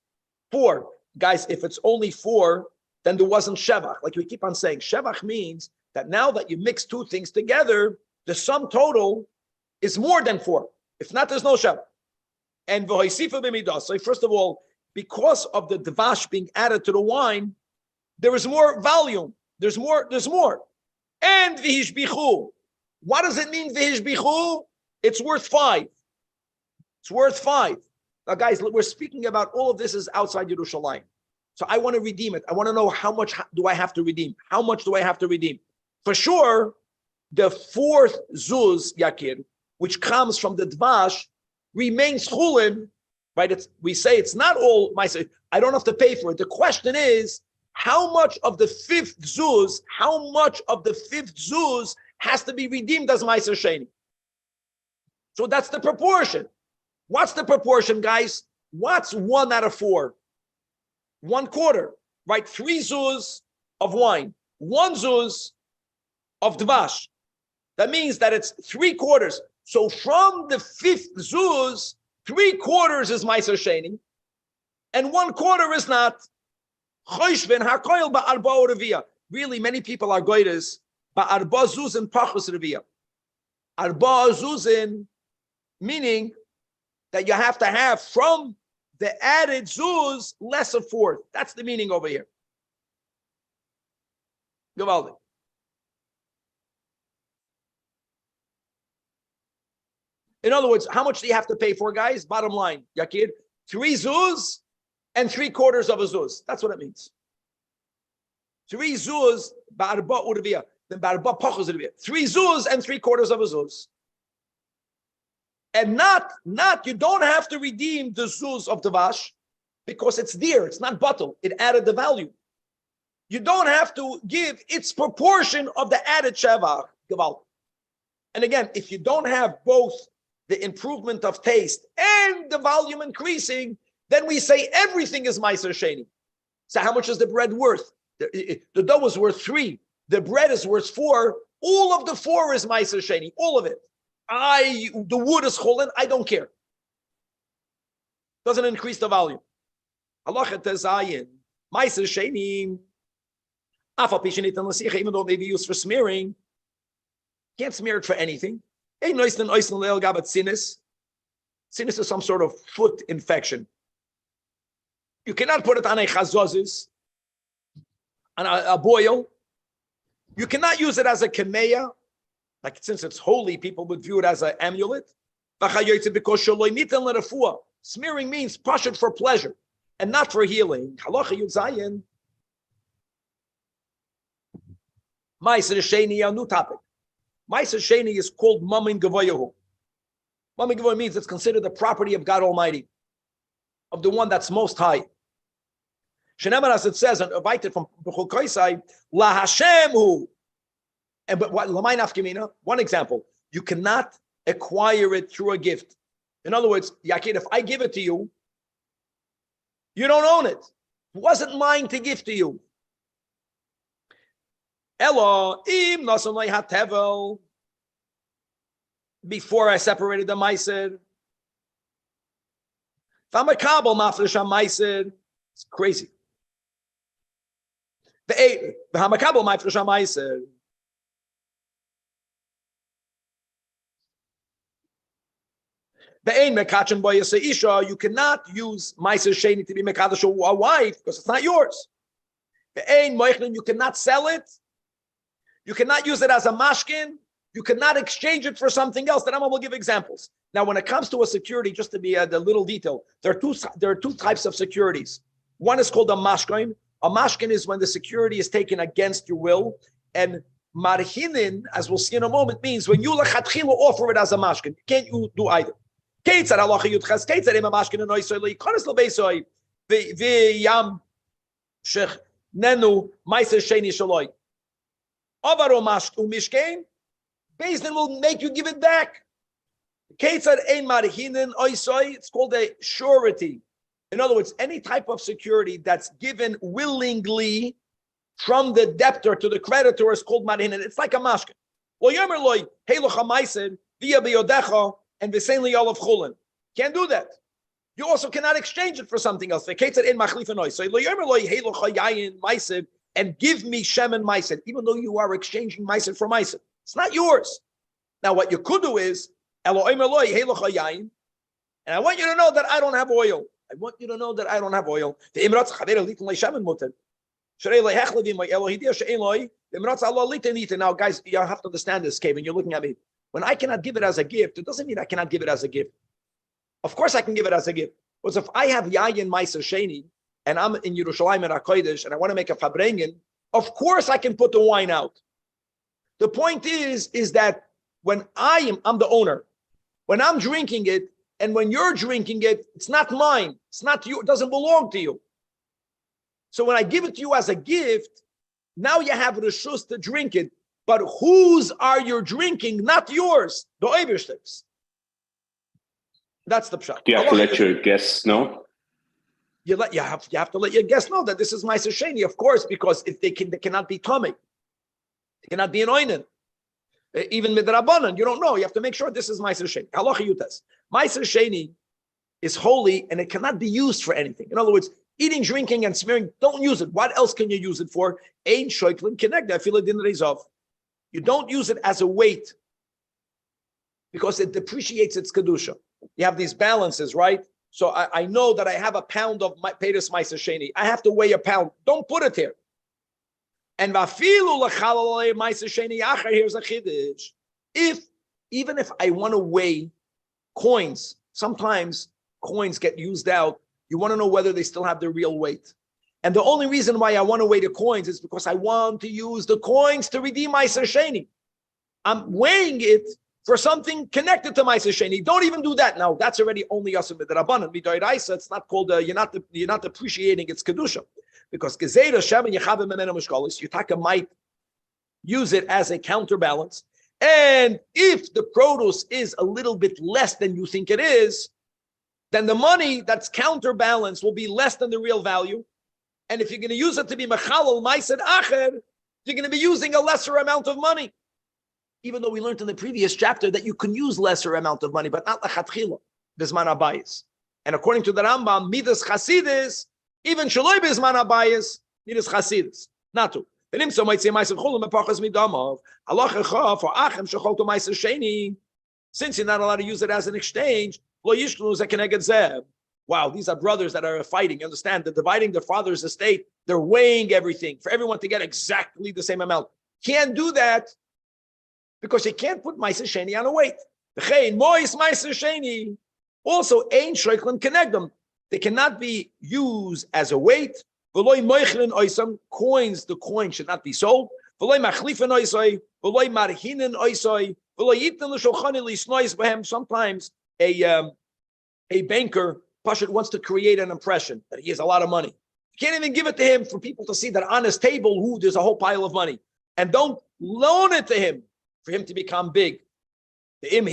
4. Guys, if it's only 4, then there wasn't shevach. Like we keep on saying, shevach means that now that you mix 2 things together, the sum total is more than 4. If not, there's no shevach. And v'hoisifa b'midah. So first of all, because of the devash being added to the wine, there is more volume. There's more. And v'hishbichu. What does it mean, v'hishbichu? It's worth 5. It's worth 5. Now, guys, we're speaking about all of this is outside Yerushalayim. So I want to redeem it. I want to know how much do I have to redeem? How much do I have to redeem? For sure, the 4th zuz, Yakir, which comes from the dvash, remains chulin, right? We say it's not all ma'aser. I don't have to pay for it. The question is, how much of the 5th zuz, has to be redeemed as ma'aser sheni? So that's the proportion. What's the proportion, guys? What's 1 out of 4? 1/4, right? 3 zuz of wine, 1 zuz of dvash. That means that it's 3/4. So from the 5th zuz, 3/4 is Meiser Sheni, and 1/4 is not. Really, many people are goyres ba'arba zuzin pachus revia. Arba zuzin, meaning that you have to have from the added zuz less of 4th. That's the meaning over here. Gewaldig. In other words, how much do you have to pay for, guys? Bottom line, Yakir, 3 zuz and 3/4 of a zuz. That's what it means. 3 zuz ba'arba urvia, then ba'arba pachos urvia. 3 zuz and 3/4 of a zuz. And not, you don't have to redeem the zuz of the vash because it's dear, it's not bottle. It added the value. You don't have to give its proportion of the added shevach. And again, if you don't have both the improvement of taste and the volume increasing, then we say everything is Meiser Sheni. So how much is the bread worth? The dough is worth 3. The bread is worth 4. All of the 4 is Meiser Sheni. All of it. The wood is cholin. I don't care. Doesn't increase the volume. Halacha tezayin. Meiser Sheni. Even though it may be used for smearing, can't smear it for anything. Sinus is some sort of foot infection. You cannot put it on a chazozis, on a boil. You cannot use it as a kemeya. Like since it's holy, people would view it as an amulet. Smearing means push it for pleasure and not for healing. Halacha Yud Zayin. Meiser Sheni, a new topic. Meiser Sheni is called Mamin Gavoyahu. Mamin Gavoyahu means it's considered the property of God Almighty, of the one that's most high. Shenemar, as it says, and invited from B'chukoisai, La Hashemhu. And but what Lamai Nafkamina? One example: you cannot acquire it through a gift. In other words, Yakir, if I give it to you, you don't own it. It wasn't mine to give to you. Elo im nasanai hatevel. Before I separated the meiser, Famakabel mafresh meiser. It's crazy. The Hamakabel mafresh meiser. You cannot use Meiser Sheni to be Mekadosh a wife because it's not yours. You cannot sell it. You cannot use it as a mashkin. You cannot exchange it for something else. The Rambam will give examples. Now, when it comes to a security, just to be the little detail, there are two types of securities. One is called a mashkin. A mashkin is when the security is taken against your will, and marhinin, as we'll see in a moment, means when you lechatchila offer it as a mashkin. Can't you do either? Keitzar halacha yudches, keitzar ema mashkin and oisoy leikonis lebeisoy v'yam shech nenu meiser sheni shaloi avaro mashku mishkein. Beis Din will make you give it back. Keitzar ein marhinin oisoy. It's called a surety. In other words, any type of security that's given willingly from the debtor to the creditor is called marhinin. It's like a mashkin. Lo yomer loy heilocha meiser via beyodecha. And v'sein of chulin. Can't do that. You also cannot exchange it for something else. So and give me shem and meiser, even though you are exchanging meiser for meiser. It's not yours. Now what you could do is, and I want you to know that I don't have oil. I want you to know that I don't have oil. Now guys, you have to understand this, Kevin. You're looking at me. When I cannot give it as a gift, it doesn't mean I cannot give it as a gift. Of course I can give it as a gift. Because if I have Yayin Meiser Sheni, and I'm in Yerushalayim and HaKodesh, and I want to make a Fabrengen, of course I can put the wine out. The point is that when I'm the owner, when I'm drinking it, and when you're drinking it, it's not mine. It's not you. It doesn't belong to you. So when I give it to you as a gift, now you have reshus to drink it. But whose are you drinking? Not yours. The Oibershtiks. That's the pshat. Do you have to let your guests know? You have to let your guests know that this is Meiser Sheni, of course, because if they cannot be tummy, they cannot be an oinen. Even midrabanan, you don't know. You have to make sure this is Meiser Sheni. Halacha Yutas. Meiser Sheni is holy and it cannot be used for anything. In other words, eating, drinking, and smearing, don't use it. What else can you use it for? Ein shoiklin connect. I feel it in the You don't use it as a weight because it depreciates its kedusha. You have these balances, right? So I know that I have a pound of Peiros Meiser Sheni. I have to weigh a pound. Don't put it here. And vafilu lachalale Meiser Sheni acher. Here's a chiddush. Even if I want to weigh coins, sometimes coins get used out. You want to know whether they still have the real weight. And the only reason why I want to weigh the coins is because I want to use the coins to redeem Meiser Sheni. I'm weighing it for something connected to Meiser Sheni. Don't even do that. Now, that's already only Yasum Midrabanan. Midoiraisa, it's not called, you're not appreciating its Kedusha. Because Gezerah Shem and Yechavim Memena Mishkalis, Yutaka might use it as a counterbalance. And if the produce is a little bit less than you think it is, then the money that's counterbalanced will be less than the real value. And if you're going to use it to be Mechalal Meiser Acher, you're going to be using a lesser amount of money. Even though we learned in the previous chapter that you can use lesser amount of money, but not lachatchila, bisman abayis. And according to the Rambam, midas chasidis, even shaloi bisman abayis, midas chasidis. Not to. Venim so might say meiser chulam epachas midamav halacha for achem shechol to meiser sheni. Since you're not allowed to use it as an exchange, lo yishnu zekeneged zeb. Wow, these are brothers that are fighting. You understand? They're dividing their father's estate. They're weighing everything for everyone to get exactly the same amount. Can't do that. Because you can't put Meiser Sheni on a weight. Also, Ein Shreiklin connect them. They cannot be used as a weight. Coins, the coin should not be sold. Sometimes a banker, Pashut, wants to create an impression that he has a lot of money. You can't even give it to him for people to see that on his table, there's a whole pile of money. And don't loan it to him for him to become big. But if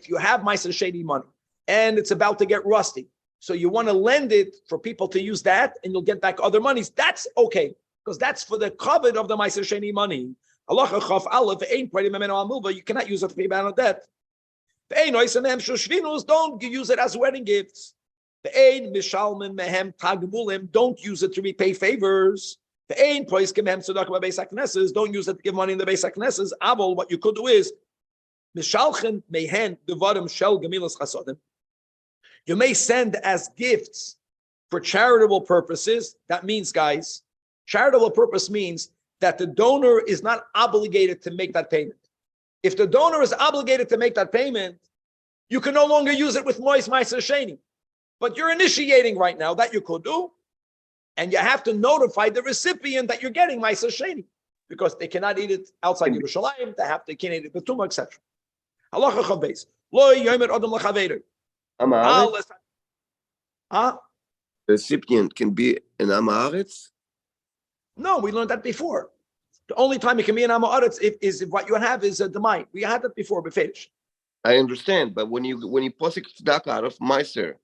you have Meiser Sheni money and it's about to get rusty, so you want to lend it for people to use that and you'll get back other monies, that's okay, because that's for the covet of the Meiser Sheni money. You cannot use it to pay back on debt. Don't use it as wedding gifts. Don't use it to repay favors. Don't use it to give money in the Beis HaKnesses. Abel, what you could do is, you may send as gifts for charitable purposes. That means, guys, charitable purpose means that the donor is not obligated to make that payment. If the donor is obligated to make that payment, you can no longer use it with Mois Meiser Sheni. But you're initiating right now, that you could do. And you have to notify the recipient that you're getting Meiser Sheni, because they cannot eat it outside Yerushalayim. They can't eat it with Tumah, etc. Halacha Chavbeis. Lo yomer adam lachaveru. The recipient can be an Amaretz? No, we learned that before. The only time it can be an Amaretz is if what you have is a demai. We had that before, befetish. I understand, but when you posik tzedakah out of Meiser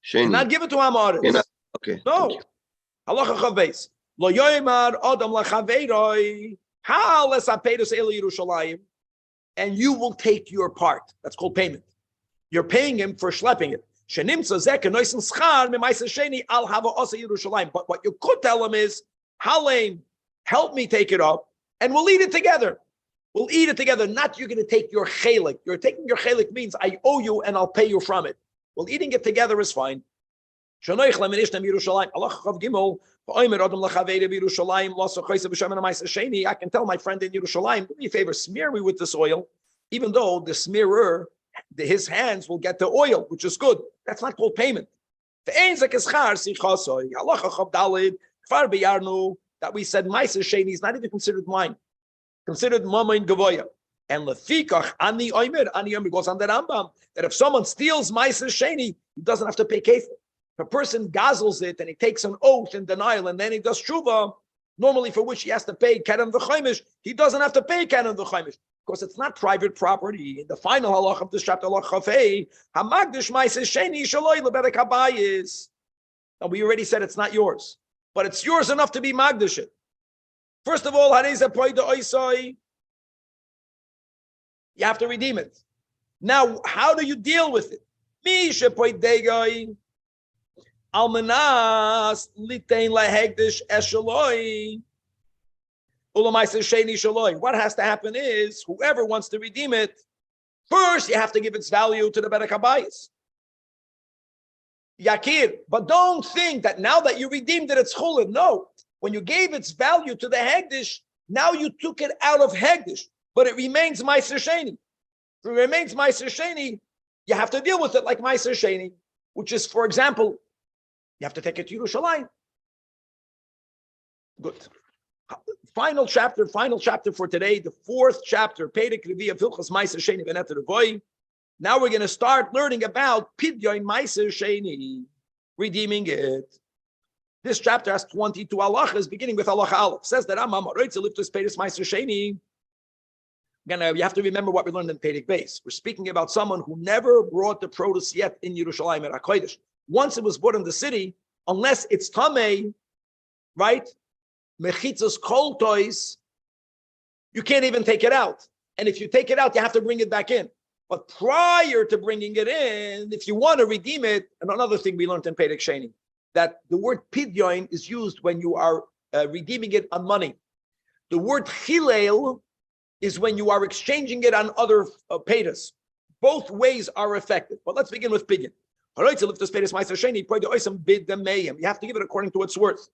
Sheni, not give it to Amaretz. Okay. No. Halacha Chavbeis. Lo yomer adam lachaveru. Ha'ales apedus el Yerushalayim. And you will take your part. That's called payment. You're paying him for schlepping it. But what you could tell him is, Halem, help me take it up, and we'll eat it together. We'll eat it together. Not you're going to take your chelik. You're taking your chelik means I owe you and I'll pay you from it. Well, eating it together is fine. I can tell my friend in Yerushalayim, do me a favor, smear me with this oil, even though the smearer, his hands will get the oil, which is good. That's not called payment. That we said Meiser Sheni is not even considered wine, considered mamain gavoya. And lefikach ani oimer goes on the Rambam that if someone steals Meiser Sheni, he doesn't have to pay kefir. If a person guzzles it and he takes an oath in denial and then he does tshuva, normally for which he has to pay keren v'chaimish, he doesn't have to pay keren v'chaimish because it's not private property. In the final halach of this chapter, halach chafei, hamagdish ma'aser sheni shaloi lebedek habayis. And we already said it's not yours, but it's yours enough to be magdish it. First of all, you have to redeem it. Now, how do you deal with it? Almanas litain lahegdish eshaloi. What has to happen is, whoever wants to redeem it, first you have to give its value to the Bedek Habayis. Yakir. But don't think that now that you redeemed it, it's chulin. No. When you gave its value to the Hegdish, now you took it out of Hegdish, but it remains Meiser Sheni. If it remains Meiser Sheni, you have to deal with it like Meiser Sheni, which is, for example, you have to take it to Yerushalayim. Good. Final chapter for today, the fourth chapter, Perek Revi of Hilchos Meiser Sheni V'Neter Avoy. Now we're going to start learning about Pidyon Meiser Sheni, redeeming it. This chapter has 22 halachas, beginning with halacha aleph. Says that Rambam Roitze Liftus Perek Meiser Sheni. Again, you have to remember what we learned in Perek Beis. We're speaking about someone who never brought the produce yet in Yerushalayim at HaKodesh. Once it was brought in the city, unless it's tamei, right? Mechitzos kol tois, you can't even take it out. And if you take it out, you have to bring it back in. But prior to bringing it in, if you want to redeem it, and another thing we learned in Perek Sheni, that the word pidyon is used when you are redeeming it on money. The word chilel is when you are exchanging it on other paytas. Both ways are effective. But let's begin with pidyon. You have to give it according to its worth.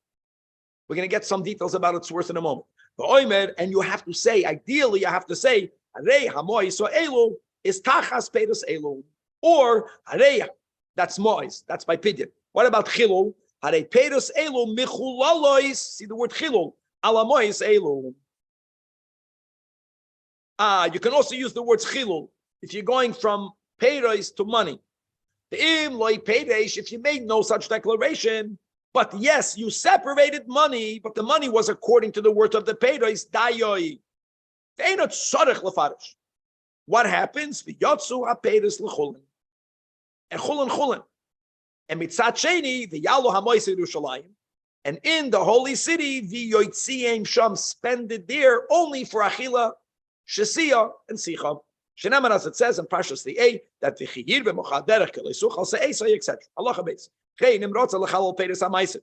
We're going to get some details about its worth in a moment. And you have to say, ideally, you have to say, is tachas peiros elu, or hareya. That's mois. That's by pidyon. What about chilul? Harei peiros elu michulalois. See the word chilul. Ala mois elu. You can also use the word chilul if you're going from peiros to money. If you made no such declaration, but yes, you separated money, but the money was according to the worth of the peiros. Dayoi. What happens? V'yotzu ha'peiros l'chulin. And chulin. And mitzat sheni, v'yalu hamois Yerushalayim. And in the holy city, v'yotziem sham, spend it there only for achila, shesiyah, and sicha. Shenamar, as it says in Parshas the A, that v'chiyir v'mochaderech k'leisuch al se'esay, etc. Allah beis. Chei nimrotza l'chal al peiros ha'maiser.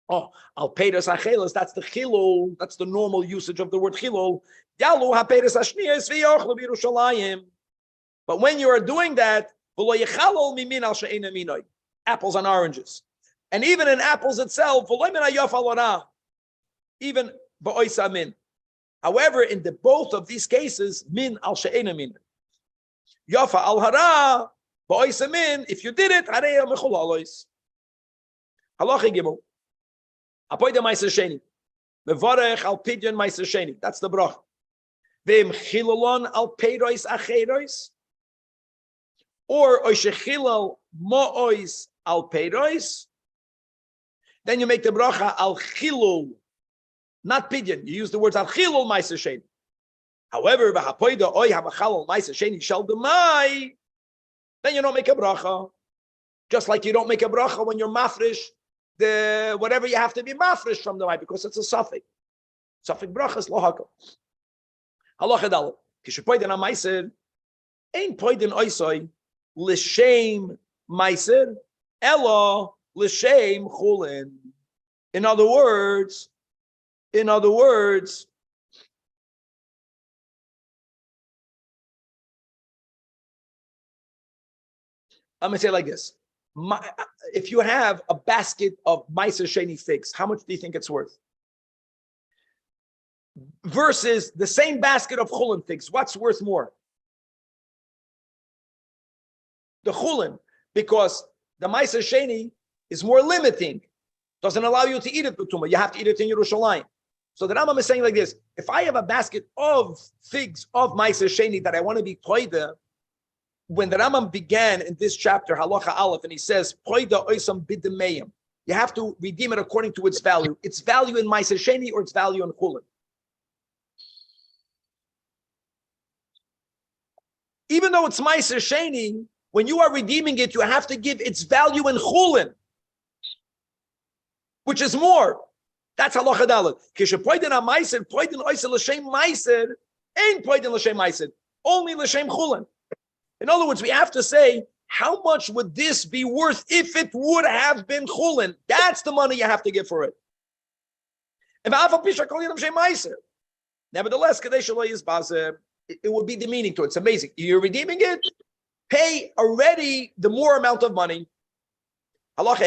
Oh, al peiros ha'chelas, that's the chilul, that's the normal usage of the word chilul. Yalu ha'peiros ha'shniyos v'yochlu b'Yerushalayim. But when you are doing that, v'lo yechalol mimin al she'ena minoi, apples and oranges. And even in apples itself, v'lo min ha'yof al ora, even ba'oisa min. However, in the both of these cases, min al she'ena min. Yofa al hara, ba'oisa min, if you did it, hareya mechulalois. Halacha gimel. Apoyde meiser sheni. Mevarech al pidyon meiser sheni. That's the brach. V'im chilulon al peiros acheros. Or oishechilal mo'ois al peiros. Then you make the bracha al chilul. Not pidyon. You use the words al chilul meiser sheni. However, v'hapoyde oy hamachal meiser sheni shel demai. Then you don't make a bracha. Just like you don't make a bracha when you're mafresh the whatever you have to be mafresh from the mic, because it's a suffix. Suffix brachas lohaka. Halacha daled. Kishepoiden a meiser, ein poiden oisoi l'shem meiser, elo l'shem chulin. In other words, I'm going to say it like this. If you have a basket of Meiser Sheni figs, how much do you think it's worth? Versus the same basket of Chulin figs, what's worth more? The Chulin, because the Meiser Sheni is more limiting, doesn't allow you to eat it b'tumah. You have to eat it in Yerushalayim. So the Rambam is saying like this: if I have a basket of figs of Meiser Sheni that I want to be toida, when the Rambam began in this chapter, Halacha Aleph, and he says, Poida oisam bidemeyim, you have to redeem it according to its value. Its value in Meiser Sheni or its value in Chulin. Even though it's Meiser Sheni, when you are redeeming it, you have to give its value in Chulin, which is more. That's halacha daled. Kishe poidin a Meiser, poidin oisel l'shem Meiser, ain't poidin l'shem Meiser, only l'shem Chulin. In other words, we have to say, how much would this be worth if it would have been Chulin? That's the money you have to give for it. Nevertheless, it would be demeaning to it. It's amazing. You're redeeming it, pay already the more amount of money. Once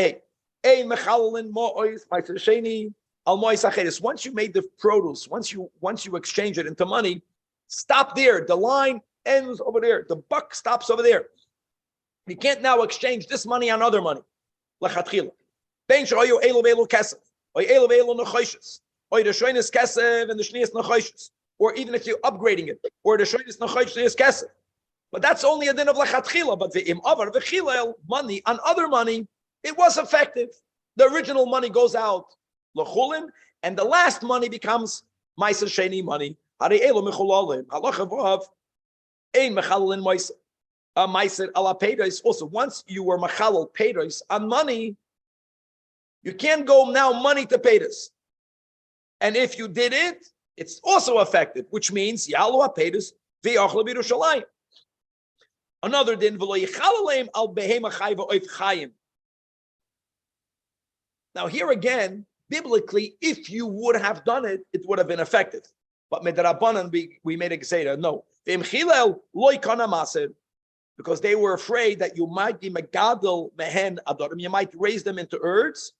you made the produce, once you exchange it into money, stop there. The line ends over there. The buck stops over there. You can't now exchange this money on other money. Or even if you're upgrading it, or the shoynis nachayshes is kesef. But that's only a din of lechatchila. But the avar v'chilel money on other money, it was effective. The original money goes out lechulin, and the last money becomes ma'aser sheni money. Hari elo mechulalim halacha vav ein mechalin ma'aser. Ma'aser ala peiros. Also, once you were machalal peiros on money, you can't go now money to peiros. And if you did it, it's also effective, which means yalu peiros v'yachla b'Yerushalayim. Another din v'lo yichalalem al behema chayva oif chayim. Now here again, biblically, if you would have done it, it would have been effective. But medrabanan we made a geseda. No, v'imchilel lo yikana maser. Because they were afraid that you might be megadol mehen adorim, you might raise them into herds.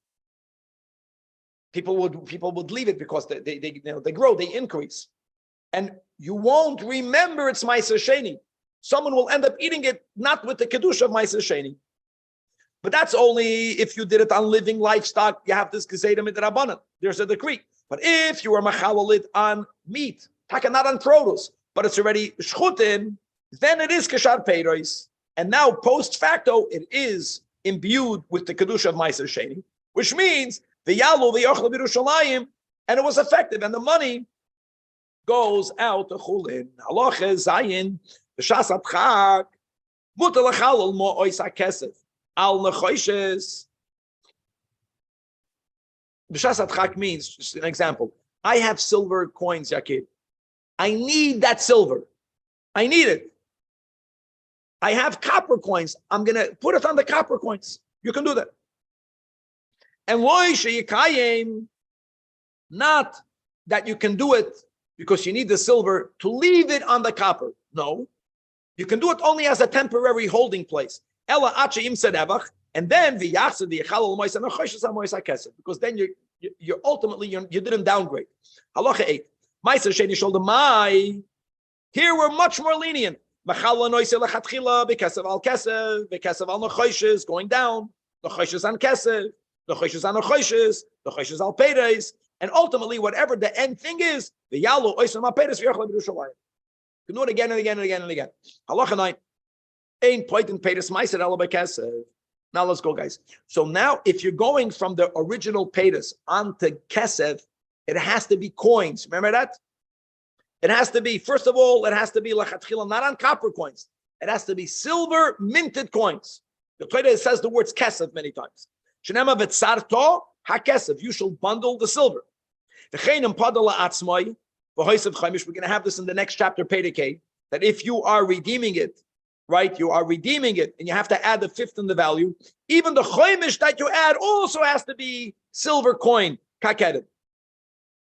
People would leave it because they grow, they increase, and you won't remember it's ma'aser sheni. Someone will end up eating it not with the kedusha of ma'aser sheni. But that's only if you did it on living livestock. You have this geseda midrabanan. There's a decree. But if you are machalal it on meat, not on produce, but it's already shchutin, then it is kashar peiros, and now post facto it is imbued with the kedusha of ma'aser sheni, which means the yalu v'yachla b'Yerushalayim, and it was effective, and the money goes out to chulin. Halacha zayin b'shas adchak mutar l'chalal mo ois hakesef al nechoishes. B'shas adchak means, just an example. I have silver coins, Yakir. I need that silver. I need it. I have copper coins. I'm going to put it on the copper coins. You can do that. And not that you can do it because you need the silver to leave it on the copper. No. You can do it only as a temporary holding place. And then because then you're ultimately you didn't downgrade. Halacha 8. Here we're much more lenient. Going down, the choishes on kesef, the choishes on choishes, the choishes al peiros, and ultimately whatever the end thing is, the yalu oisam al peiros v'yachla b'Yerushalayim. You can do it again and again and again and again. Halacha 9, ain't poitin peiros ma'aser ela b'kesef. Now let's go, guys. So now, if you're going from the original peiros onto kesef, it has to be coins. Remember that? It has to be, first of all, it has to be lachatchila, not on copper coins. It has to be silver minted coins. The Torah says the words kesef many times. Shenema v'tzarto hakesef. You shall bundle the silver. We're going to have this in the next chapter, Pedekei, that if you are redeeming it, right, you are redeeming it, and you have to add the fifth in the value, even the choimish that you add also has to be silver coin, kakedet.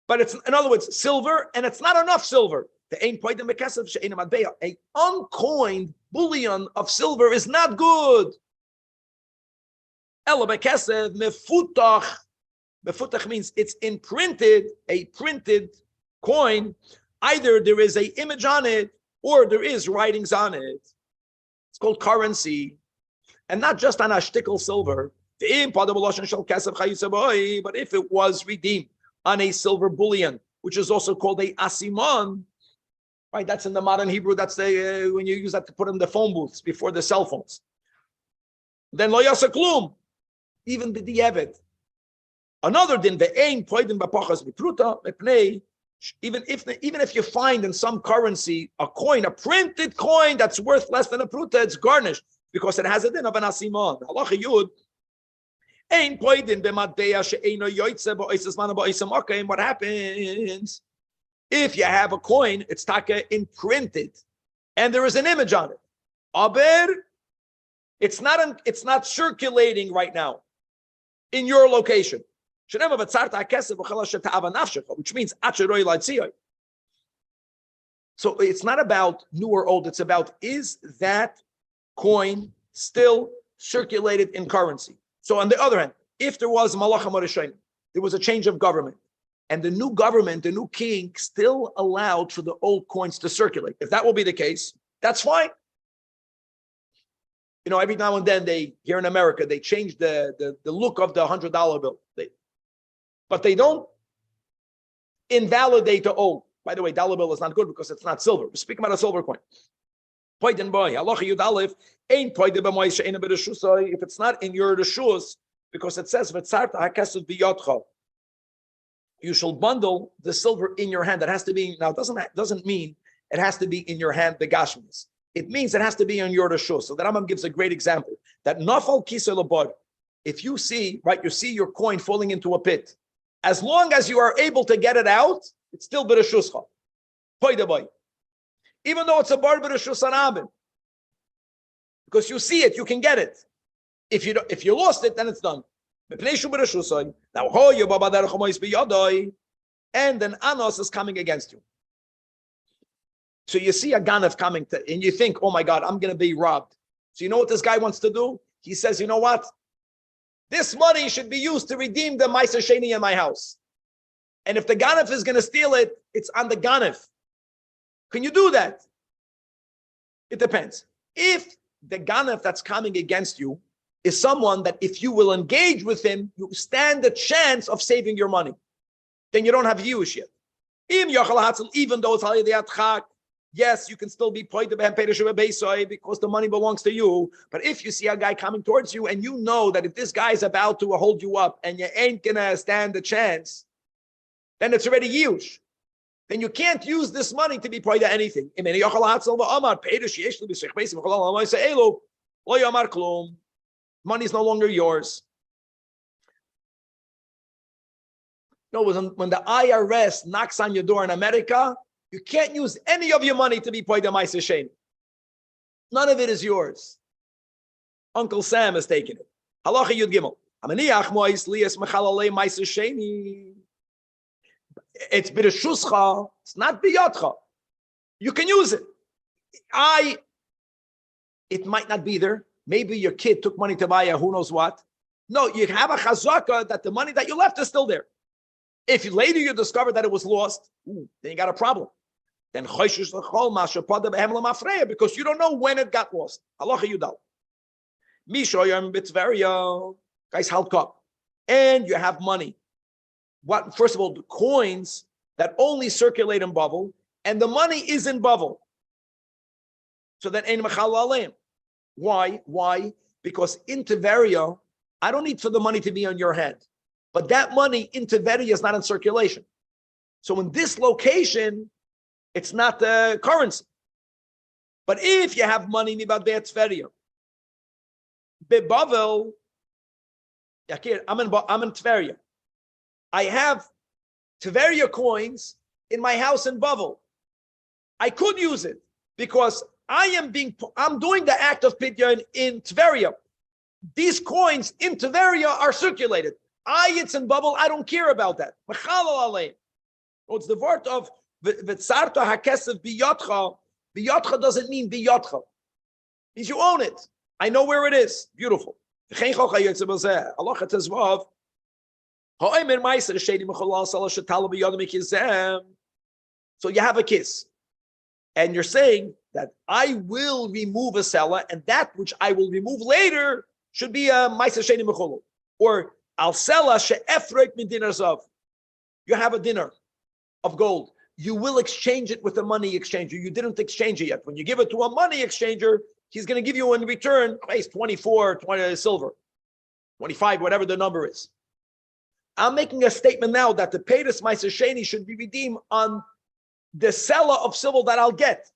But it's, in other words, silver, and it's not enough silver. A uncoined bullion of silver is not good. Mefutach means it's imprinted, a printed coin. Either there is an image on it, or there is writings on it. It's called currency. And not just on a shtickle silver. But if it was redeemed on a silver bullion, which is also called a asimon, right? That's in the modern Hebrew. That's the when you use that to put in the phone booths before the cell phones. Then lo yasa klum, even the diavad. Another din ve'ein poidin b'pachas b'pruta mepnei Even if you find in some currency a coin, a printed coin that's worth less than a pruta, it's garnished because it has a din of an asimon. Halacha yud. What happens if you have a coin? It's taka imprinted, and there is an image on it. Aber, it's not circulating right now in your location. Which means so it's not about new or old, it's about is that coin still circulated in currency. So on the other hand, if there was Malacha Marishayim, there was a change of government, and the new government, the new king still allowed for the old coins to circulate. If that will be the case, that's fine. You know, every now and then here in America, they change the look of the $100 bill. But they don't invalidate the old. By the way, dollar bill is not good because it's not silver. We're speaking about a silver coin. If it's not in your reshus, because it says you shall bundle the silver in your hand. That has to be now. Doesn't mean it has to be in your hand. The gashmis. It means it has to be on your reshus. So the Rambam gives a great example that nafal kisel labor. If you see your coin falling into a pit, as long as you are able to get it out, it's still b'reshuscha. Even though it's a bar b'reshus anabin, because you see it, you can get it. If you lost it, then it's done. Now, and then anos is coming against you. So you see a ganav coming, and you think, oh my God, I'm going to be robbed. So you know what this guy wants to do? He says, you know what? This money should be used to redeem the Meiser Sheni in my house. And if the Ganef is going to steal it, it's on the Ganef. Can you do that? It depends. If the Ganef that's coming against you is someone that if you will engage with him, you stand a chance of saving your money, then you don't have Yush yet. Even though it's Halidei Atchak, yes, you can still be because the money belongs to you. But if you see a guy coming towards you and you know that if this guy is about to hold you up and you ain't gonna stand a chance, then it's already yush. Then you can't use this money to be paid to anything. Money is no longer yours. No, when the IRS knocks on your door in America, you can't use any of your money to be paid to Meiser Sheni. None of it is yours. Uncle Sam has taken it. Halacha Yud Gimel. It's b'reshuscha. It's not b'yadcha. You can use it. It might not be there. Maybe your kid took money to buy a who knows what. No, you have a chazaka that the money that you left is still there. If later you discover that it was lost, then you got a problem. Then because you don't know when it got lost. Halacha Yudal. Mishoyam Bitveria. Guys, halt up. And you have money. What? First of all, the coins that only circulate in Bavel, and the money is in Bavel. So then ein mechal aleim. Why? Why? Because in Tiveria, I don't need for the money to be on your hand. But that money in Tiveria is not in circulation. So in this location, it's not the currency. But if you have money in Tiveria, Bebavel, I'm in Tiveria. I have Tiveria coins in my house in Bavel. I could use it because I'm doing the act of Pidyon in Tiveria. These coins in Tiveria are circulated. It's in Bavel. I don't care about that. It's the word of V'tzarta hakesef biyotcha. Biyotcha doesn't mean biyotcha. It means you own it. I know where it is. Beautiful. So you have a kiss. And you're saying that I will remove a seller, and that which I will remove later should be a ma'aser sheni mechulu. Or al sella she'efrek min dinar zav. You have a dinner of gold. You will exchange it with a money exchanger. You didn't exchange it yet. When you give it to a money exchanger, he's going to give you in return, 24, 20 silver, 25, whatever the number is. I'm making a statement now that the Peiros Meiser Sheni should be redeemed on the seller of silver that I'll get,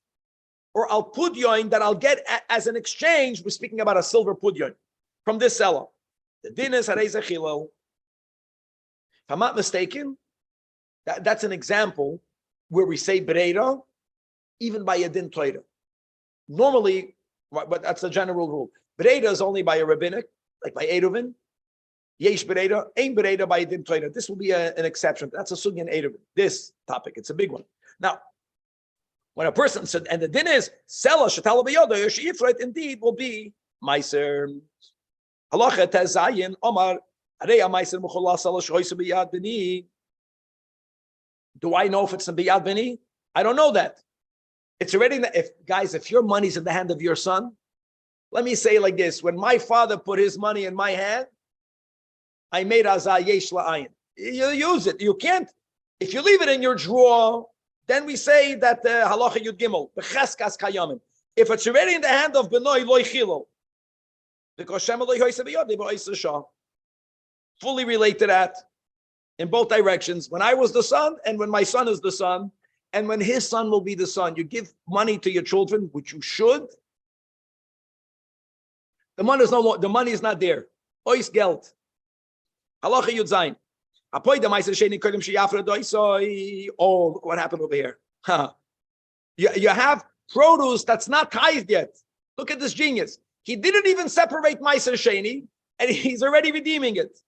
or I'll pudyon that I'll get as an exchange. We're speaking about a silver pudyon from this seller. The din is harei zechilel. If I'm not mistaken, that's an example where we say Bereira, even by a din Torah. Normally, but that's the general rule. Bereira is only by a rabbinic, like by Eruvin. Yesh Bereira, ain't Bereira by a din Torah. This will be an exception. That's a sugya in Eruvin. This topic, it's a big one. Now, when a person said, and the din is, Sela Shatala Beyoda, Yishifrit indeed will be Meiser. Halacha Tezayin, Omar, Areya Meiser Muchola Sela Shoysa Biyad Bini. Do I know if it's in Biyad Bini? I don't know that. It's already, if your money's in the hand of your son, let me say it like this. When my father put his money in my hand, I made Azah Yesh La'ayin. You use it. You can't. If you leave it in your drawer, then we say that halacha yud gimel b'cheskas kayamin. If it's already in the hand of benoi loy chilo, because Shem loy hoyse b'yodi b'oyse shah. Fully relate to that in both directions. When I was the son, and when my son is the son, and when his son will be the son, you give money to your children, which you should. The money is no more. The money is not there. Ois geld. Halacha yud zayin. Oh, look what happened over here. You have produce that's not tithed yet. Look at this genius. He didn't even separate Meiser Sheni, and he's already redeeming it.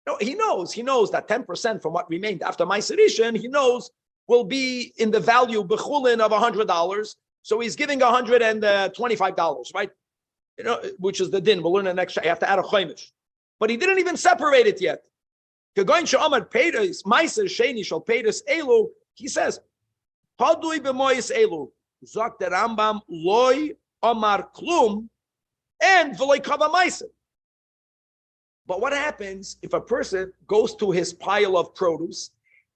No, he knows that 10% from what remained after Meiser Rishon, he knows will be in the value bechulin of $100. So he's giving $125, right? Which is the din. We'll learn an extra. You have to add a choimish. But he didn't even separate it yet. He says, Padui b'moyis elu, zok the Rambam loy omar klum, and v'loy kava meiser. But what happens if a person goes to his pile of produce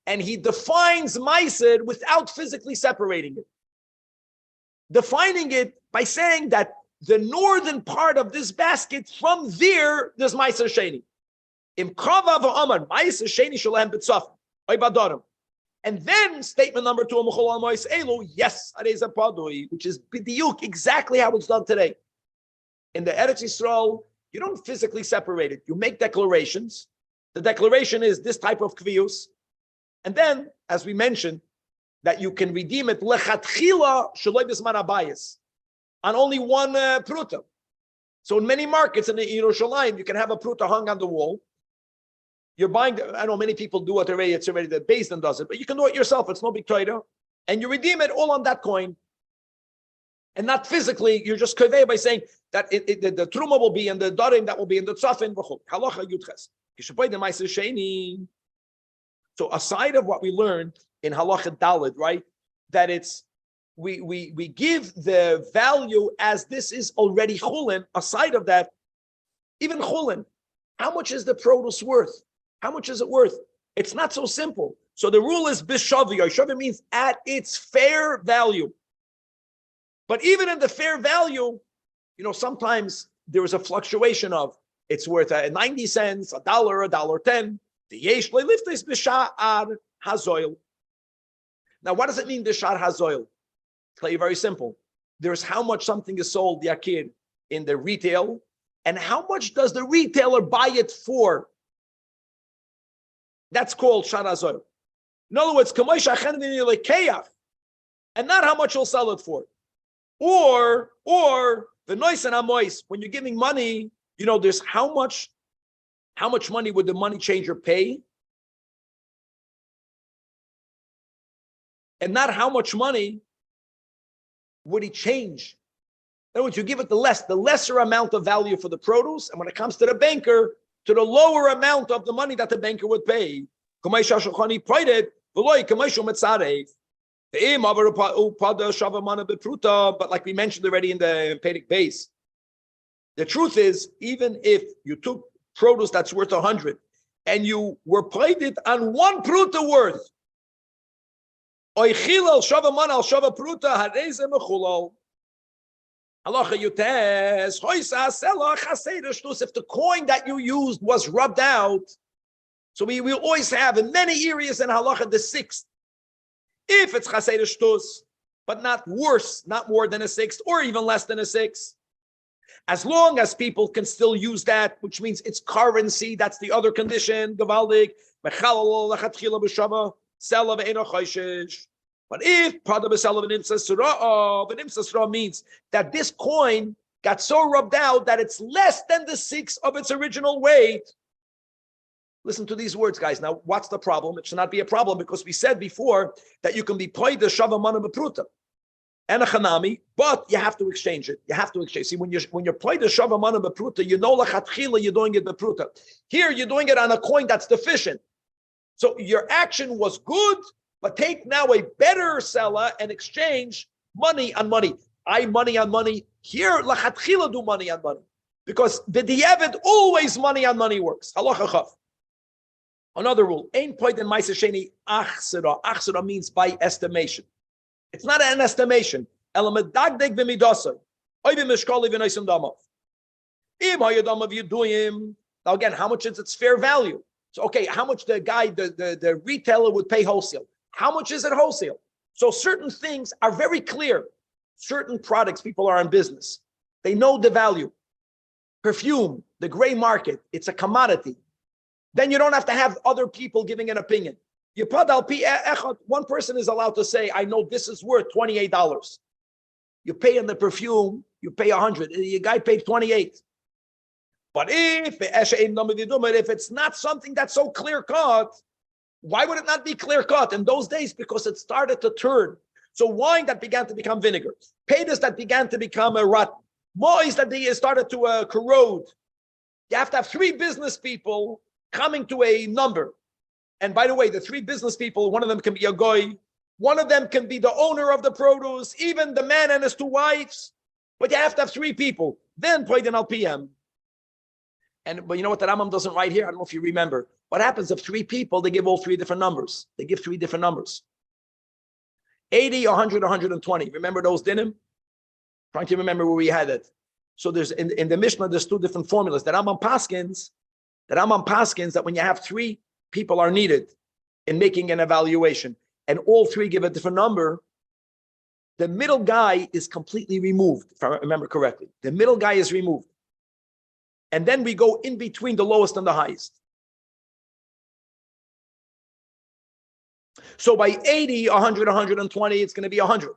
and he defines meiser without physically separating it? Defining it by saying that the northern part of this basket, from there's meiser sheni. And then statement number 2, yes, which is bidiyuk, exactly how it's done today. In the Eretz Yisrael, you don't physically separate it. You make declarations. The declaration is this type of kvius. And then, as we mentioned, that you can redeem it lechatchila shaloi b'zman habayis on only one pruta. So in many markets in Yerushalayim, you can have a pruta hung on the wall. You're buying, I know many people do it already, it's already the Beis Din does it, but you can do it yourself, it's no big Torah. And you redeem it all on that coin. And not physically, you're just kaveh by saying that the truma will be in the darim, that will be in the tzafin, halacha yudches. So aside of what we learned in halacha dalid, right, that it's, we give the value as this is already chulin. Aside of that, even chulin, how much is the produce worth? How much is it worth? It's not so simple. So the rule is bishavi. Bishavi means at its fair value. But even in the fair value, sometimes there is a fluctuation of it's worth 90 cents, $1, $1.10. The yesh leiliftis b'sha'ar hazoil. Now, what does it mean, b'sha'ar hazoil? It's like very simple. There's how much something is sold, yakir, in the retail, and how much does the retailer buy it for? That's called sha'ar hazoil. In other words, and not how much you'll sell it for. Or the nois and amois, when you're giving money, there's how much money would the money changer pay? And not how much money would he change. In other words, you give it the lesser amount of value for the produce, and when it comes to the banker, to the lower amount of the money that the banker would pay. But like we mentioned already in the Pedic base, the truth is, even if you took produce that's worth 100 and you were paid it on one pruta worth, if the coin that you used was rubbed out, So we will always have in many areas in halacha the sixth. If it's chasei shtus, but not worse, not more than a sixth, or even less than a sixth. As long as people can still use that, which means it's currency, that's the other condition. Gavaldik, but if Pada B'Selav and Imsa Surah means that this coin got so rubbed out that it's less than the sixth of its original weight. Listen to these words, guys. Now, what's the problem? It should not be a problem because we said before that you can be paid the Shava Mana B'Pruta and a Chanami, but you have to exchange it. You have to exchange. See, when you're paid the Shava Mana B'Pruta, you know Lachatchila, you're doing it B'Pruta. Here, you're doing it on a coin that's deficient. So your action was good, but take now a better seller and exchange money on money. Money on money. Here, Lachatchila do money on money. Because the diavad, always money on money works. Halacha Chav. Another rule, ain't point in Maisa Sheni achsira. Achsira means by estimation. It's not an estimation. Elamedagdeg v'midasai. Oivim mishkali v'noisim damav. Im hayadamav you do him. Now again, how much is its fair value? So okay, how much the guy, the retailer would pay wholesale? How much is it wholesale? So certain things are very clear. Certain products, people are in business. They know the value. Perfume, the gray market, it's a commodity. Then you don't have to have other people giving an opinion. One person is allowed to say, I know this is worth $28. You pay on the perfume, you pay $100. The guy paid $28. But if it's not something that's so clear cut, why would it not be clear cut in those days? Because it started to turn. So wine that began to become vinegar, paydas that began to become a rot, mois that they started to corrode. You have to have three business people coming to a number. And by the way, the three business people, one of them can be a goy, one of them can be the owner of the produce, even the man and his two wives. But you have to have three people. Then played in LPM. But you know what the Rambam doesn't write here? I don't know if you remember. What happens if three people, they give all three different numbers? They give three different numbers. 80, 100, 120. Remember those dinim? Trying to remember where we had it. So there's in the Mishnah, there's two different formulas. The Rambam paskins that when you have three people are needed in making an evaluation, and all three give a different number, the middle guy is completely removed, if I remember correctly. The middle guy is removed. And then we go in between the lowest and the highest. So by 80, 100, 120, it's going to be 100.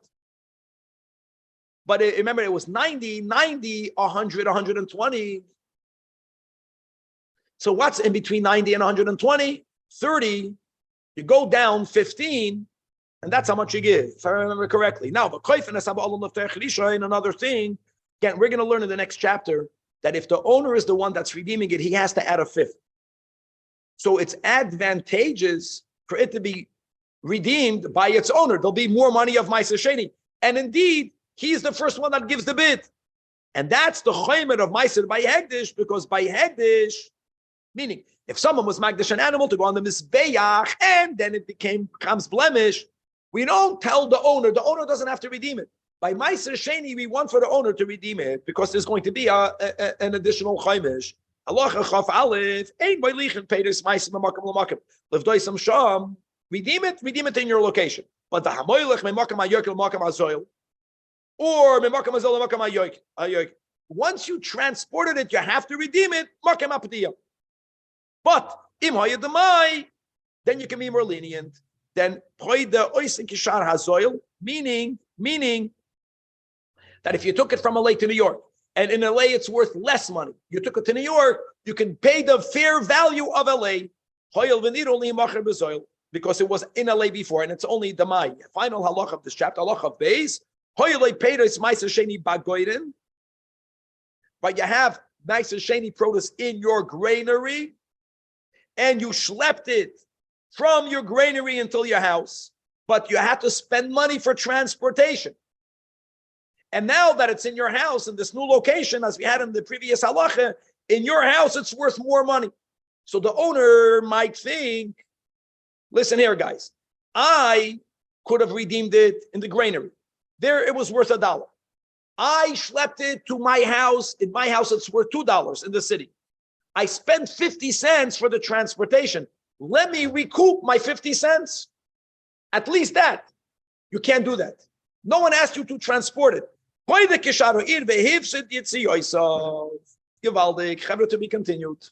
But remember, it was 90, 100, 120. So what's in between 90 and 120? 30. You go down 15, and that's how much you give, if I remember correctly. Now, another thing, again, we're going to learn in the next chapter that if the owner is the one that's redeeming it, he has to add a fifth. So it's advantageous for it to be redeemed by its owner. There'll be more money of Ma'aser Sheni. And indeed, he's the first one that gives the bid. And that's the chaymer of Ma'aser by Hegdish, because by Hegdish, meaning if someone was Magdish an animal to go on the Mizbeach, and then it becomes blemish, we don't tell the owner doesn't have to redeem it. By Ma'aser Sheni, we want for the owner to redeem it because there's going to be an additional chaymish. Allah chaf alif, ein by lichen peiris Ma'aser b'makam l'makam. L'vdoisam sham, redeem it in your location. But the hamoylech me'makam ha'yokel makam ha'zoil, or me'makam ha'zoil makam ha'yokel. Once you transported it, you have to redeem it. Makam ha'ptiyah. But im hayadamai, then you can be more lenient. Then poi the oisin kishar ha'zoil, meaning that if you took it from LA to New York, and in LA it's worth less money, you took it to New York, you can pay the fair value of LA, because it was in LA before, and it's only the Mai. Final halach of this chapter, halach of base, but you have Ma'aser Sheni produce in your granary, and you schlepped it from your granary until your house, but you had to spend money for transportation. And now that it's in your house in this new location, as we had in the previous halacha, in your house it's worth more money. So the owner might think, listen here, guys, I could have redeemed it in the granary. There it was worth $1. I schlepped it to my house. In my house, it's worth $2 in the city. I spent 50 cents for the transportation. let me recoup my 50 cents. At least that. You can't do that. No one asked you to transport it. Gewaldig. To be continued.